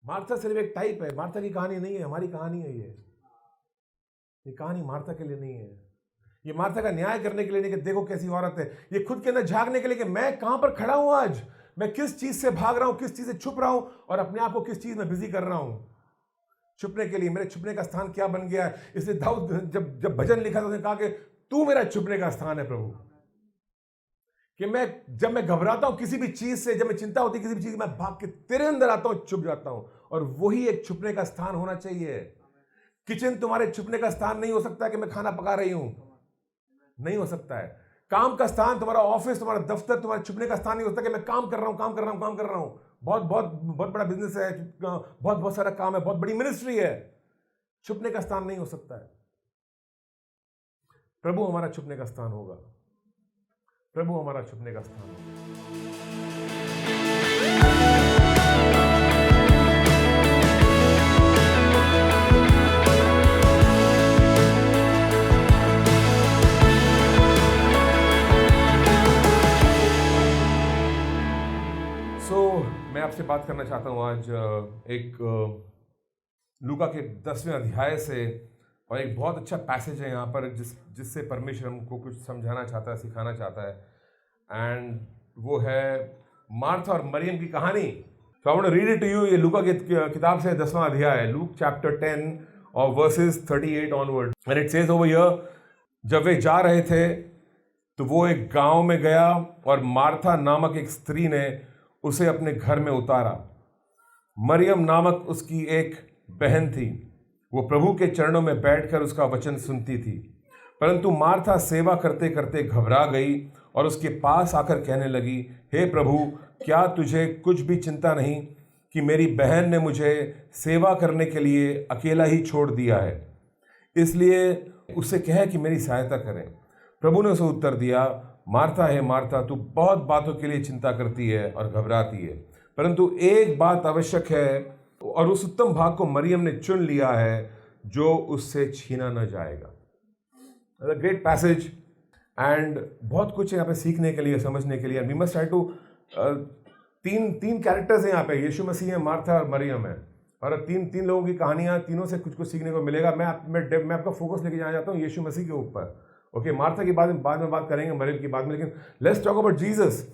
Martha सिर्फ एक type है, मार्था की कहानी नहीं है, हमारी कहानी है। ये कहानी मार्था के लिए नहीं है। ये मार्था का न्याय करने के लिए नहीं कि देखो कैसी औरत है। ये खुद के अंदर झांकने के लिए कि मैं कहां पर खड़ा हूं आज, मैं किस चीज से भाग रहा हूं, किस चीज से छुप रहा हूं और अपने आप को किस चीज में बिजी कर रहा हूं। छुपने के लिए मेरे छुपने का स्थान क्या बन गया है। इसलिए दाऊद जब भजन लिखा तो उसने कहा कि तू मेरा छुपने का स्थान है प्रभु। कि जब मैं घबराता हूं किसी भी चीज से, जब मैं चिंता होती किसी भी चीज, मैं भाग के तेरे अंदर आता हूं, छुप जाता हूं। और वही एक छुपने का स्थान होना चाहिए। किचन तुम्हारे छुपने का स्थान नहीं हो सकता कि मैं खाना पका रही हूं, नहीं हो सकता है। काम का स्थान, तुम्हारा ऑफिस, तुम्हारा दफ्तर तुम्हारे छुपने का स्थान नहीं हो सकता कि मैं काम कर रहा हूं, काम कर रहा हूं, काम कर रहा हूं। बहुत बहुत बहुत बड़ा बिजनेस है, बहुत बहुत सारा काम है, बहुत बड़ी मिनिस्ट्री है, छुपने का स्थान नहीं हो सकता है। प्रभु हमारा छुपने का स्थान होगा। प्रभु हमारा छुपने का स्थान होगा। मैं आपसे बात करना चाहता हूं आज एक लूका के 10वें अध्याय से, और एक बहुत अच्छा पैसेज है यहाँ पर जिससे परमेश्वर हमको कुछ समझाना चाहता है, सिखाना चाहता है। एंड वो है मार्था और मरियम की कहानी। तो I want to read it to you. ये लूका की किताब से 10वां अध्याय है, लूक चैप्टर 10 और versus 38 onward. And it says over here, जब वे जा रहे थे तो वो एक गांव में गया और मार्था नामक एक स्त्री ने उसे अपने घर में उतारा। मरियम नामक उसकी एक बहन थी, वो प्रभु के चरणों में बैठकर उसका वचन सुनती थी। परंतु मार्था सेवा करते करते घबरा गई और उसके पास आकर कहने लगी, हे प्रभु, क्या तुझे कुछ भी चिंता नहीं कि मेरी बहन ने मुझे सेवा करने के लिए अकेला ही छोड़ दिया है? इसलिए उससे कह कि मेरी सहायता करें। प्रभु ने उसे उत्तर दिया, मार्था है मार्था, तू बहुत बातों के लिए चिंता करती है और घबराती है, परंतु एक बात आवश्यक है और उस उत्तम भाग को मरियम ने चुन लिया है जो उससे छीना न जाएगा। ग्रेट पैसेज एंड बहुत कुछ है यहाँ पे सीखने के लिए, समझने के लिए। वी मस्ट ट्राई टू तीन कैरेक्टर्स हैं यहाँ पे, यीशु मसीह है, मार्था और मरियम है, और तीन लोगों की कहानियाँ, तीनों से कुछ कुछ सीखने को मिलेगा। मैं आपका फोकस लेके जाना चाहता हूँ यीशु मसीह के ऊपर। ओके, मार्था की बाद में बात करेंगे, मरियम की बाद में, लेकिन लेट्स टॉक अबाउट जीसस।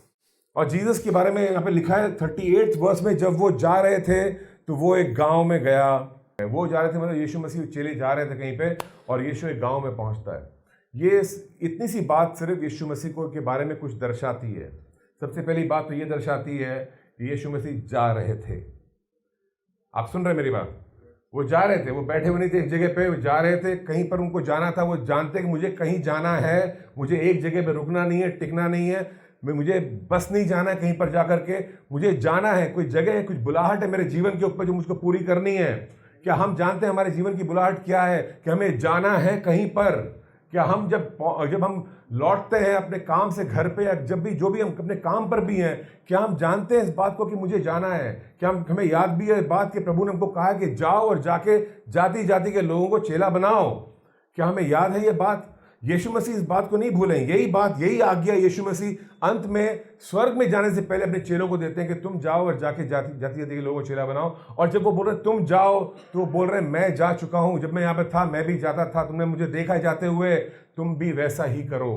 और जीसस के बारे में यहाँ पे लिखा है 38 वर्स में, जब वो जा रहे थे तो वो एक गांव में गया। वो जा रहे थे मतलब यीशु मसीह चेले जा रहे थे कहीं पे, और यीशु एक गांव में पहुंचता है। ये इतनी सी बात सिर्फ यीशु मसीह को के बारे में कुछ दर्शाती है। सबसे पहली बात तो ये दर्शाती है कि यीशु मसीह जा रहे थे। आप सुन रहे मेरी बात? वो जा रहे थे, वो बैठे हुए नहीं थे एक जगह पे, वो जा रहे थे, कहीं पर उनको जाना था। वो जानते कि मुझे कहीं जाना है, मुझे एक जगह पे रुकना नहीं है, टिकना नहीं है, मुझे बस नहीं जाना है कहीं पर जा करके, मुझे जाना है, कोई जगह है, कुछ बुलाहट है मेरे जीवन के ऊपर जो मुझको पूरी करनी है। क्या हम जानते हैं हमारे जीवन की बुलाहट क्या है? कि हमें जाना है कहीं पर। क्या हम जब हम लौटते हैं अपने काम से घर पे, या जब भी जो भी हम अपने काम पर भी हैं, क्या हम जानते हैं इस बात को कि मुझे जाना है? क्या हमें याद भी है बात कि प्रभु ने हमको कहा है कि जाओ और जाके जाति जाति के लोगों को चेला बनाओ? क्या हमें याद है ये बात? यीशु मसीह इस बात को नहीं भूलें। यही आज्ञा यीशु मसीह अंत में स्वर्ग में जाने से पहले अपने चेलों को देते हैं कि तुम जाओ और जाके जाति जाति के लोगों को चेला बनाओ। और जब वो बोल रहे तुम जाओ, तो वो बोल रहे मैं जा चुका हूं, जब मैं यहाँ पे था मैं भी जाता था, तुमने मुझे देखा जाते हुए, तुम भी वैसा ही करो,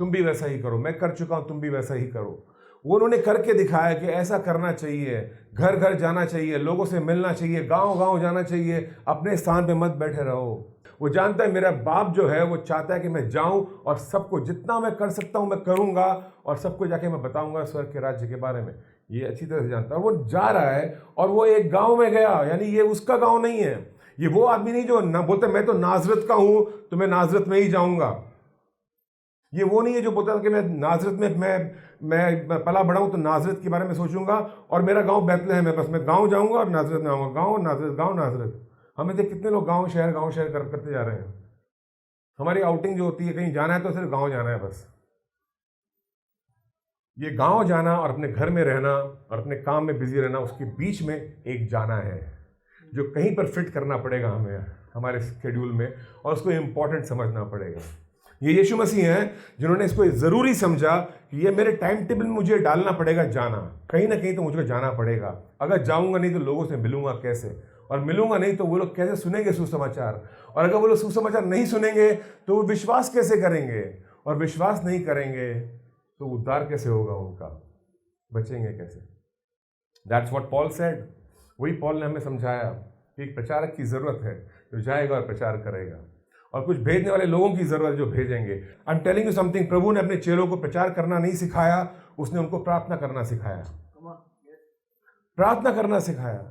तुम भी वैसा ही करो, मैं कर चुका हूं, तुम भी वैसा ही करो। वो उन्होंने करके दिखाया कि ऐसा करना चाहिए, घर घर जाना चाहिए, लोगों से मिलना चाहिए, गांव गांव जाना चाहिए, अपने स्थान पे मत बैठे रहो। वो जानता है मेरा बाप जो है वो चाहता है कि मैं जाऊं और सबको जितना मैं कर सकता हूं मैं करूंगा, और सबको जाके मैं बताऊंगा स्वर्ग के राज्य के बारे में। ये अच्छी तरह से जानता है। वो जा रहा है और वो एक गांव में गया, यानी ये उसका गांव नहीं है। ये वो आदमी नहीं जो बोलता मैं तो नाजरत का हूं तो मैं नाजरत में ही जाऊंगा। ये वो नहीं है जो बोलता है कि मैं नाजरत में मैं पला बड़ा हूं तो नाजरत के बारे में सोचूंगा, और मेरा गांव बैतलहम है, बस मैं गांव जाऊंगा और नाजरत में आऊंगा। गांव नाजरत। हमें से कितने लोग गांव शहर करते जा रहे हैं। हमारी आउटिंग जो होती है, कहीं जाना है तो सिर्फ गांव जाना है बस। ये गांव जाना और अपने घर में रहना और अपने काम में बिजी रहना, उसके बीच में एक जाना है जो कहीं पर फिट करना पड़ेगा हमें हमारे शेड्यूल में, और उसको इम्पोर्टेंट समझना पड़ेगा। ये यीशु मसीह हैं जिन्होंने इसको ज़रूरी समझा कि ये मेरे टाइम टेबल में मुझे डालना पड़ेगा जाना, कहीं ना कहीं तो मुझे जाना पड़ेगा। अगर जाऊंगा नहीं तो लोगों से मिलूंगा कैसे, और मिलूंगा नहीं तो वो लोग कैसे सुनेंगे सुसमाचार, और अगर वो लोग सुसमाचार नहीं सुनेंगे तो वो विश्वास कैसे करेंगे, और विश्वास नहीं करेंगे तो उद्धार कैसे होगा उनका, बचेंगे कैसे। That's what Paul said. वही पॉल ने हमें समझाया कि एक प्रचारक की ज़रूरत है जो जाएगा और प्रचार करेगा, और कुछ भेजने वाले लोगों की ज़रूरत है जो भेजेंगे। I am telling you something, प्रभु ने अपने चेलों को प्रचार करना नहीं सिखाया, उसने उनको प्रार्थना करना सिखाया, प्रार्थना करना सिखाया।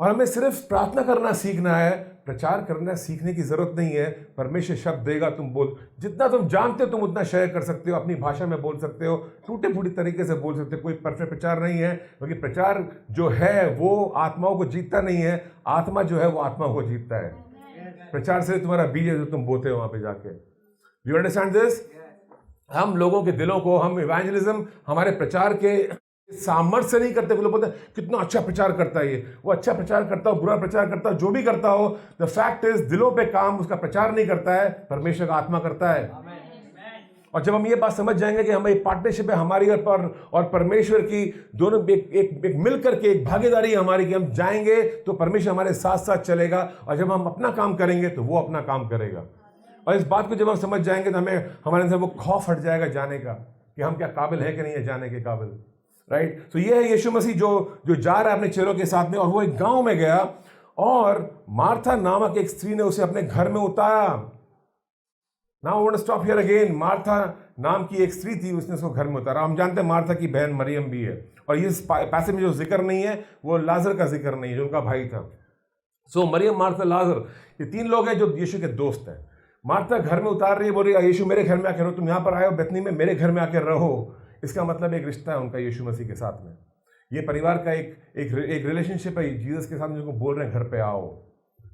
और हमें सिर्फ प्रार्थना करना सीखना है, प्रचार करना सीखने की जरूरत नहीं है। परमेश्वर शब्द देगा, तुम बोल, जितना तुम जानते हो तुम उतना शेयर कर सकते हो, अपनी भाषा में बोल सकते हो, टूटे फूटे तरीके से बोल सकते हो। कोई परफेक्ट प्रचार नहीं है, क्योंकि प्रचार जो है वो आत्माओं को जीतता नहीं है, आत्मा जो है वो आत्मा को जीतता है। प्रचार से तुम्हारा बीज है जो तुम बोते हो वहां पे जाके। You understand this? हम लोगों के दिलों को, हम इवेंजलिज्म हमारे प्रचार के सामर्थ्य से नहीं करते। वो लोग बोलते हैं कितना अच्छा प्रचार करता है ये, वो अच्छा प्रचार करता हो, बुरा प्रचार करता हो, जो भी करता हो, द फैक्ट इज दिलों पे काम उसका प्रचार नहीं करता है, परमेश्वर का आत्मा करता है। और जब हम ये बात समझ जाएंगे कि हमारी पार्टनरशिप है हमारी और परमेश्वर की, दोनों एक मिल करके एक भागीदारी हमारी, कि हम जाएंगे तो परमेश्वर हमारे साथ साथ चलेगा, और जब हम अपना काम करेंगे तो वो अपना काम करेगा। और इस बात को जब हम समझ जाएंगे तो हमें हमारे अंदर वो खौफ हट जाएगा जाने का, कि हम क्या काबिल है कि नहीं है जाने के काबिल। राइट? तो ये है यीशु मसीह जो जा रहा है अपने चेलों के साथ में, और वो एक गांव में गया और मार्था नामक एक स्त्री ने उसे अपने घर में उतारा। Now I want to stop here again. Martha नाम की एक स्त्री थी, उसने उसको घर में उतारा। हम जानते हैं मार्था की बहन मरियम भी है, और इस पैसे में जो जिक्र नहीं है वो लाजर का जिक्र नहीं है जो उनका भाई था। सो मरियम, मार्था, लाजर, ये तीन लोग हैं जो यीशु के दोस्त हैं। मार्था घर में उतार रही है, बोल रही है यीशु मेरे घर में आके रहो, तुम यहाँ पर आए हो बेथनी में, मेरे घर में आके रहो। इसका मतलब एक रिश्ता है उनका यीशु मसीह के साथ में। ये परिवार का एक रिलेशनशिप है जीसस के साथ, जिनको बोल रहे हैं घर पे आओ।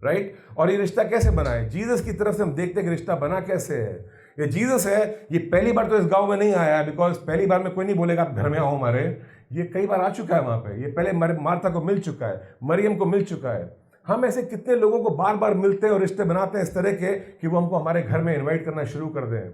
राइट? और ये रिश्ता कैसे बना है? जीसस की तरफ से हम देखते हैं कि रिश्ता बना कैसे है। ये जीसस है, ये पहली बार तो इस गांव में नहीं आया है, बिकॉज पहली बार में कोई नहीं बोलेगा आप घर में आओ हमारे। ये कई बार आ चुका है वहां पे, ये पहले मार्था को मिल चुका है, मरियम को मिल चुका है। हम ऐसे कितने लोगों को बार बार मिलते हैं और रिश्ते बनाते हैं इस तरह के कि वो हमको हमारे घर में इन्वाइट करना शुरू कर दें।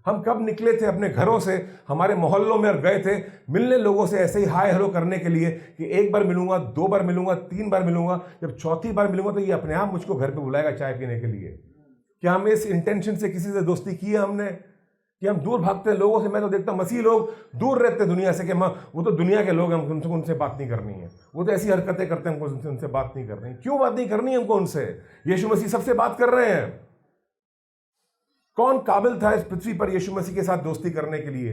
हम कब निकले थे अपने घरों से, हमारे मोहल्लों में, और गए थे मिलने लोगों से ऐसे ही हाय हेलो करने के लिए कि एक बार मिलूंगा, दो बार मिलूंगा, तीन बार मिलूंगा, जब चौथी बार मिलूंगा तो ये अपने आप मुझको घर पे बुलाएगा चाय पीने के लिए। क्या हम इस इंटेंशन से किसी से दोस्ती की है हमने, कि हम दूर भागते हैं लोगों से? मैं तो देखता हूँ मसीह लोग दूर रहते हैं दुनिया से, कि वो तो दुनिया के लोग हैं, हमको उनसे बात नहीं करनी है, वो तो ऐसी हरकतें करते हैं, हमको उनसे बात नहीं करनी। क्यों बात नहीं करनी हमको उनसे? यीशु मसीह सबसे बात कर रहे हैं। कौन काबिल था इस पृथ्वी पर यीशु मसीह के साथ दोस्ती करने के लिए?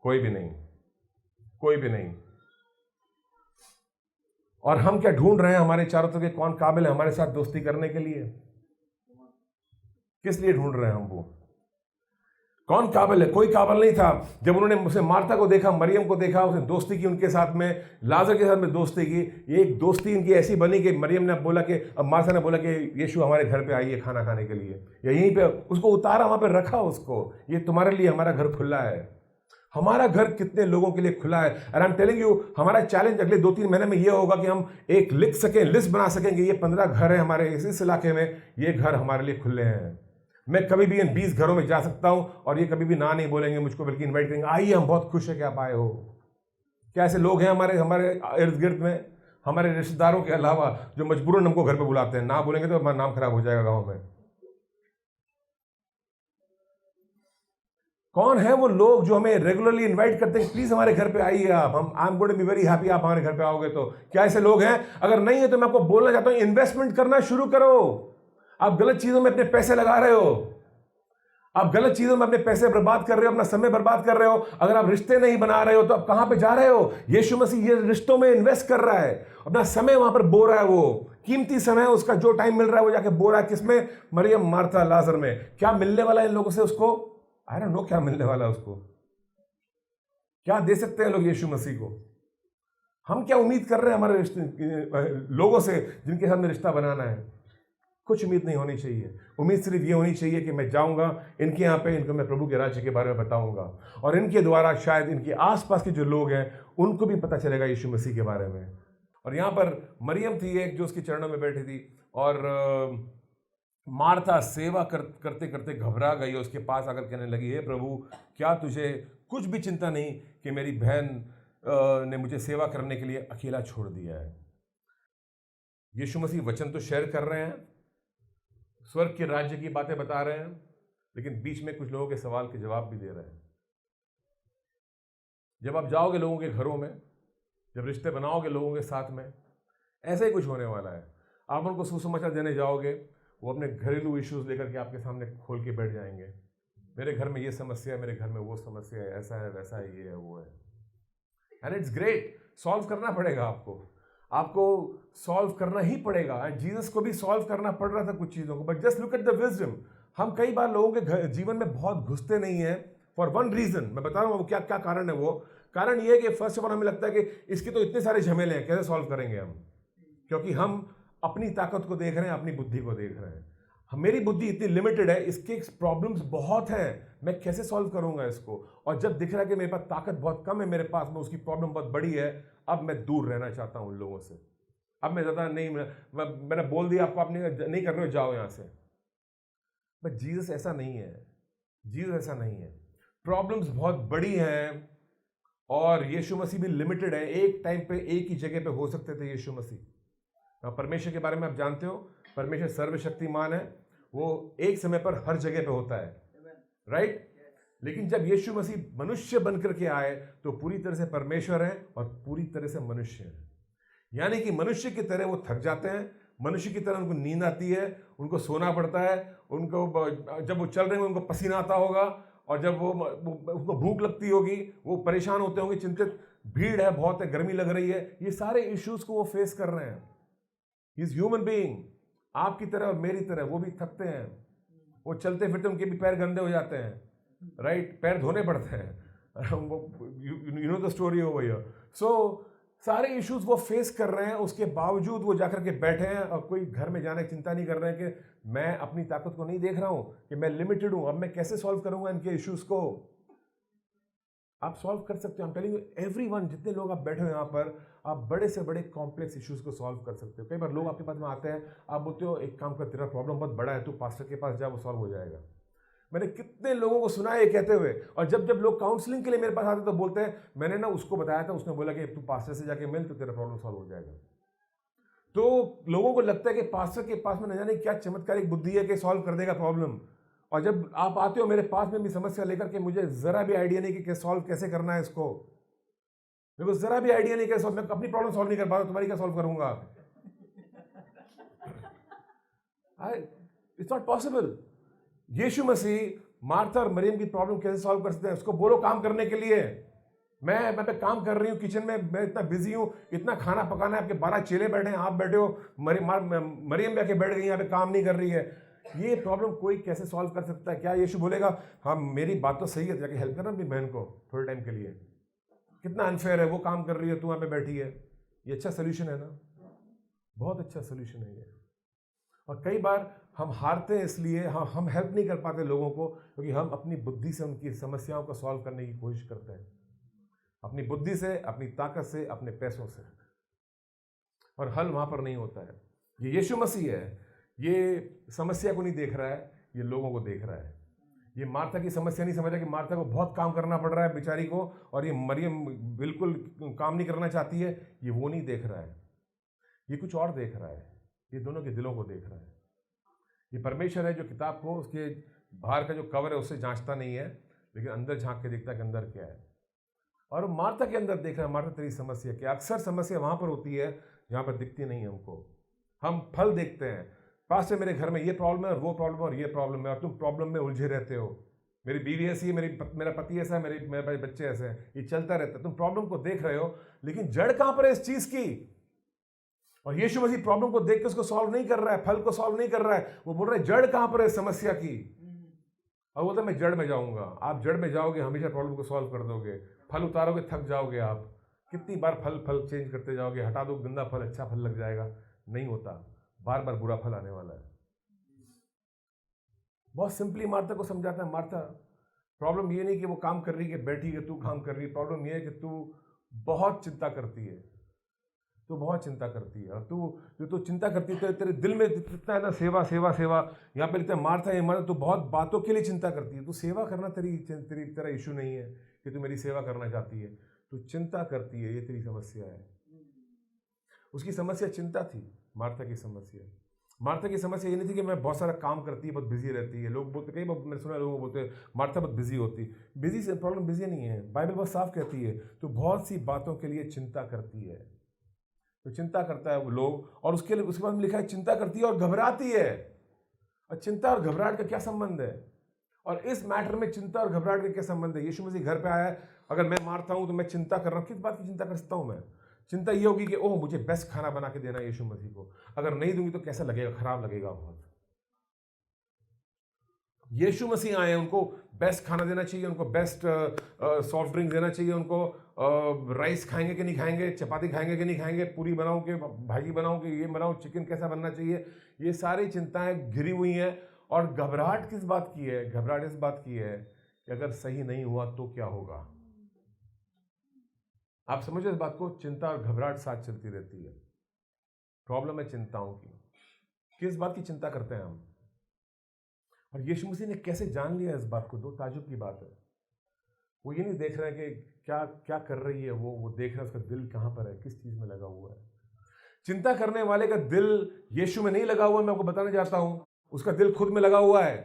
कोई भी नहीं, कोई भी नहीं। और हम क्या ढूंढ रहे हैं हमारे चारों तरफ, कौन काबिल है हमारे साथ दोस्ती करने के लिए? किस लिए ढूंढ रहे हैं हम? वो कौन काबिल है? कोई काबिल नहीं था। जब उन्होंने उसे मार्था को देखा, मरियम को देखा, उसने दोस्ती की उनके साथ में, लाजर के साथ में दोस्ती की। ये एक दोस्ती इनकी ऐसी बनी कि मरियम ने बोला कि, अब मार्था ने बोला कि यीशु हमारे घर पे आइए खाना खाने के लिए, या यहीं पे उसको उतारा, वहां पे रखा उसको, ये तुम्हारे लिए हमारा घर खुला है। हमारा घर कितने लोगों के लिए खुला है? और आई एम टेलिंग यू, हमारा चैलेंज अगले 2-3 महीने में ये होगा कि हम एक लिख सकें, लिस्ट बना सकेंगे, ये 15 घर है हमारे इस इलाके में, ये घर हमारे लिए खुले हैं। मैं कभी भी इन 20 घरों में जा सकता हूं और ये कभी भी ना नहीं बोलेंगे मुझको, बल्कि इनवाइट करेंगे, आइए हम बहुत खुश है कि आप आए हो। क्या ऐसे लोग हैं हमारे इर्द गिर्द में, हमारे रिश्तेदारों के अलावा, जो मजबूरन हमको घर पे बुलाते हैं? ना बोलेंगे तो हमारा नाम खराब हो जाएगा गांव में। कौन है वो लोग जो हमें रेगुलरली इनवाइट करते हैं, प्लीज हमारे घर पे आइए आप, हम I am going to be very happy आप हमारे घर पे आओगे तो? क्या ऐसे लोग हैं? अगर नहीं है तो मैं आपको बोलना चाहता हूं, इन्वेस्टमेंट करना शुरू करो। आप गलत चीजों में अपने पैसे लगा रहे हो, आप गलत चीजों में अपने पैसे बर्बाद कर रहे हो, अपना समय बर्बाद कर रहे हो। अगर आप रिश्ते नहीं बना रहे हो तो आप कहां पे जा रहे हो? यीशु मसीह ये रिश्तों में इन्वेस्ट कर रहा है, अपना समय वहां पर बो रहा है, वो कीमती समय, उसका जो टाइम मिल रहा है वो जाके बो रहा है। किसमें? मरियम, मार्था, लाजर में। क्या मिलने वाला है इन लोगों से उसको? आई डोंट नो क्या मिलने वाला है उसको, क्या दे सकते हैं लोग यीशु मसीह को? हम क्या उम्मीद कर रहे हैं हमारे रिश्ते लोगों से जिनके साथ में रिश्ता बनाना है? कुछ उम्मीद नहीं होनी चाहिए। उम्मीद सिर्फ ये होनी चाहिए कि मैं जाऊंगा इनके यहाँ पे, इनको मैं प्रभु के राज्य के बारे में बताऊंगा, और इनके द्वारा शायद इनके आसपास के जो लोग हैं उनको भी पता चलेगा यीशु मसीह के बारे में। और यहाँ पर मरियम थी एक, जो उसके चरणों में बैठी थी, और मार्था सेवा करते करते घबरा गई और उसके पास आकर कहने लगी, हे प्रभु, क्या तुझे कुछ भी चिंता नहीं कि मेरी बहन ने मुझे सेवा करने के लिए अकेला छोड़ दिया है। यीशु मसीह वचन तो शेयर कर रहे हैं, स्वर्ग के राज्य की बातें बता रहे हैं, लेकिन बीच में कुछ लोगों के सवाल के जवाब भी दे रहे हैं। जब आप जाओगे लोगों के घरों में, जब रिश्ते बनाओगे लोगों के साथ में, ऐसा ही कुछ होने वाला है। आप उनको सुसमाचार देने जाओगे, वो अपने घरेलू इश्यूज लेकर के आपके सामने खोल के बैठ जाएंगे। मेरे घर में ये समस्या है, मेरे घर में वो समस्या है, ऐसा है, वैसा है, ये है, वो है। एंड इट्स ग्रेट, सॉल्व करना पड़ेगा आपको सॉल्व करना ही पड़ेगा। एंड जीसस को भी सॉल्व करना पड़ रहा था कुछ चीज़ों को, but just look at the wisdom. हम कई बार लोगों के जीवन में बहुत घुसते नहीं हैं फॉर वन रीजन। मैं बता रहा हूँ क्या क्या कारण है। वो कारण ये है कि फर्स्ट ऑफ ऑल हमें लगता है कि इसके तो इतने सारे झमेले हैं, कैसे सॉल्व करेंगे हम, क्योंकि हम अपनी ताकत को देख रहे हैं, अपनी बुद्धि को देख रहे हैं। मेरी बुद्धि इतनी लिमिटेड है, इसके प्रॉब्लम्स बहुत हैं, मैं कैसे सॉल्व करूंगा इसको। और जब दिख रहा है कि मेरे पास ताकत बहुत कम है, मेरे पास में उसकी प्रॉब्लम बहुत बड़ी है, अब मैं दूर रहना चाहता हूं उन लोगों से। अब मैं ज़्यादा नहीं, मैंने बोल दिया आपको, आप नहीं कर रहे हो, जाओ यहां से। बट जीसस ऐसा नहीं है, जीसस ऐसा नहीं है। प्रॉब्लम्स बहुत बड़ी हैं और यीशु मसीह भी लिमिटेड है। एक टाइम पे एक ही जगह पे हो सकते थे यीशु मसीह। परमेश्वर के बारे में आप जानते हो, परमेश्वर सर्वशक्तिमान है, वो एक समय पर हर जगह पे होता है, राइट। लेकिन जब यीशु मसीह मनुष्य बनकर के आए तो पूरी तरह से परमेश्वर है और पूरी तरह से मनुष्य है। यानी कि मनुष्य की तरह वो थक जाते हैं, मनुष्य की तरह उनको नींद आती है, उनको सोना पड़ता है, उनको जब वो चल रहे होंगे उनको पसीना आता होगा, और जब वो उनको भूख लगती होगी, वो परेशान होते होंगे, चिंतित, भीड़ है बहुत है, गर्मी लग रही है, ये सारे इश्यूज को वो फेस कर रहे हैं। ही इज ह्यूमन बीइंग, आपकी तरह और मेरी तरह वो भी थकते हैं। वो चलते फिरते उनके भी पैर गंदे हो जाते हैं, राइट, पैर धोने पड़ते हैं। You know the story over here. So सारे इश्यूज वो फेस कर रहे हैं, उसके बावजूद वो जाकर के बैठे हैं और कोई घर में जाने की चिंता नहीं कर रहे हैं कि मैं अपनी ताकत को नहीं देख रहा हूं, कि मैं लिमिटेड हूं, अब मैं कैसे सॉल्व करूंगा इनके इश्यूज को। आप सॉल्व कर सकते हो। I'm telling you, everyone, जितने लोग आप बैठे हो यहाँ पर, आप बड़े से बड़े कॉम्प्लेक्स इश्यूज को सॉल्व कर सकते हो। कई बार लोग आपके पास में आते हैं, आप बोलते हो एक काम कर, तेरा प्रॉब्लम बहुत बड़ा है, तू पास्टर के पास जा, वो सॉल्व हो जाएगा। मैंने कितने लोगों को सुना है ये कहते हुए, और जब जब लोग काउंसलिंग के लिए मेरे पास आते तो बोलते हैं, मैंने ना उसको बताया था, उसने बोला कि तू पास्टर से जाके मिल तो तेरा प्रॉब्लम सॉल्व हो जाएगा। तो लोगों को लगता है कि पास्टर के पास में न जाने क्या चमत्कारिक बुद्धि है कि सॉल्व कर देगा प्रॉब्लम। और जब आप आते हो मेरे पास में भी समस्या लेकर के, मुझे जरा भी आइडिया नहीं कि सॉल्व कैसे करना है इसको, मेरे को जरा भी आइडिया नहीं कैसे, मैं अपनी प्रॉब्लम सॉल्व नहीं कर पा रहा, तुम्हारी क्या सॉल्व करूंगा। It's not possible. यीशु मसीह मार्था और मरियम की प्रॉब्लम कैसे सॉल्व कर सकते हैं? उसको बोलो काम करने के लिए। मैं पे काम कर रही हूँ किचन में, मैं इतना बिजी हूँ, इतना खाना पकाना है, आपके 12 चेले बैठे हैं, आप बैठे हो, मरियम भी आके बैठ गई यहाँ पे, काम नहीं कर रही है। ये प्रॉब्लम कोई कैसे सॉल्व कर सकता है? क्या यीशु बोलेगा हाँ मेरी बात तो सही है, जाके हेल्प करना अपनी बहन को थोड़े टाइम के लिए? कितना अनफेयर है, वो काम कर रही है, तू वहाँ पे बैठी है। ये अच्छा सोल्यूशन है ना? बहुत अच्छा सोल्यूशन है ये। और कई बार हम हारते हैं इसलिए, हम हेल्प नहीं कर पाते लोगों को, क्योंकि हम अपनी बुद्धि से उनकी समस्याओं को सॉल्व करने की कोशिश करते हैं, अपनी बुद्धि से, अपनी ताकत से, अपने पैसों से, और हल वहां पर नहीं होता है। ये यीशु मसीह है, ये समस्या को नहीं देख रहा है, ये लोगों को देख रहा है। ये मार्था की समस्या नहीं समझ रहा कि मार्था को बहुत काम करना पड़ रहा है बेचारी को, और ये मरियम बिल्कुल काम नहीं करना चाहती है। ये वो नहीं देख रहा है, ये कुछ और देख रहा है। ये दोनों के दिलों को देख रहा है। ये परमेश्वर है जो किताब को उसके बाहर का जो कवर है उससे जांचता नहीं है, लेकिन अंदर झांक के देखता है कि अंदर क्या है। और मार्था के अंदर देख रहा है, मार्था तेरी समस्या क्या? अक्सर समस्या वहां पर होती है जहां पर दिखती नहीं है हमको। हम फल देखते हैं, पास से मेरे घर में ये प्रॉब्लम है और वो प्रॉब्लम और ये प्रॉब्लम है, और तुम प्रॉब्लम में उलझे रहते हो। मेरी बीवी ऐसी है, मेरा पति ऐसा है, मेरे बच्चे ऐसे हैं, ये चलता रहता है। तुम प्रॉब्लम को देख रहे हो, लेकिन जड़ कहां पर है इस चीज की? और यीशु मसीह प्रॉब्लम को देख के उसको सॉल्व नहीं कर रहा है, फल को सॉल्व नहीं कर रहा है। वो बोल रहा है जड़ कहां पर है समस्या की, और बोलता है मैं जड़ में जाऊंगा। आप जड़ में जाओगे, हमेशा प्रॉब्लम को सॉल्व कर दोगे, फल उतारोगे, थक जाओगे आप। कितनी बार फल चेंज करते जाओगे, हटा दो गंदा फल, अच्छा फल लग जाएगा? नहीं होता, बार बार बुरा फल आने वाला है। बहुत सिंपली मार्था को समझाता है, मार्था प्रॉब्लम ये नहीं कि वो काम कर रही है, बैठी है, तू काम कर रही है। प्रॉब्लम ये है कि तू बहुत चिंता करती है, तो बहुत चिंता करती है। और तू चिंता करती है, तेरे दिल में इतना है ना, सेवा सेवा सेवा, यहाँ पे लिखता है मार्था ये मर्द, तो बहुत बातों के लिए चिंता करती है। तू सेवा करना तेरा इशू नहीं है कि तू मेरी सेवा करना चाहती है, तू चिंता करती है, ये तेरी समस्या है। उसकी समस्या चिंता थी, मार्था की समस्या। मार्था की समस्या ये नहीं थी कि मैं बहुत सारा काम करती है, बहुत बिजी रहती है। लोग बोलते, कई बार मैंने सुना लोगों को बोलते मार्था बहुत बिजी होती। बिजी से प्रॉब्लम बिजी नहीं है, बाइबल बहुत साफ कहती है, तो बहुत सी बातों के लिए चिंता करती है। तो चिंता करता है वो लोग, और उसके बाद में लिखा है चिंता करती है और घबराती है। और चिंता और घबराहट का क्या संबंध है? और इस मैटर में चिंता और घबराहट का क्या संबंध है? यीशु मसीह घर पे आया है, अगर मैं मारता हूं तो मैं चिंता कर रहा हूं, किस बात की चिंता कर सकता हूं मैं? चिंता ये होगी कि ओह मुझे बेस्ट खाना बना के देना यीशु मसीह को, अगर नहीं दूंगी तो कैसा लगेगा, खराब लगेगा बहुत। यीशु मसीह आए, उनको बेस्ट खाना देना चाहिए, उनको बेस्ट सॉफ्ट ड्रिंक देना चाहिए, उनको राइस खाएंगे कि नहीं खाएंगे, चपाती खाएंगे कि नहीं खाएंगे, पूरी बनाऊं कि भाजी बनाऊं कि ये बनाऊं, चिकन कैसा बनना चाहिए, ये सारी चिंताएं घिरी हुई हैं। और घबराहट किस बात की है? घबराहट इस बात की है कि अगर सही नहीं हुआ तो क्या होगा। आप समझो इस बात को, चिंता और घबराहट साथ चलती रहती है। प्रॉब्लम है चिंताओं की। किस बात की चिंता करते हैं हम? और यीशु मसीह ने कैसे जान लिया इस बात को? दो ताजुब की बात है। वो ये नहीं देख रहे हैं कि क्या क्या कर रही है वो देख रहा है उसका दिल कहाँ पर है, किस चीज में लगा हुआ है। चिंता करने वाले का दिल यीशु में नहीं लगा हुआ, मैं आपको बताना चाहता हूं, उसका दिल खुद में लगा हुआ है।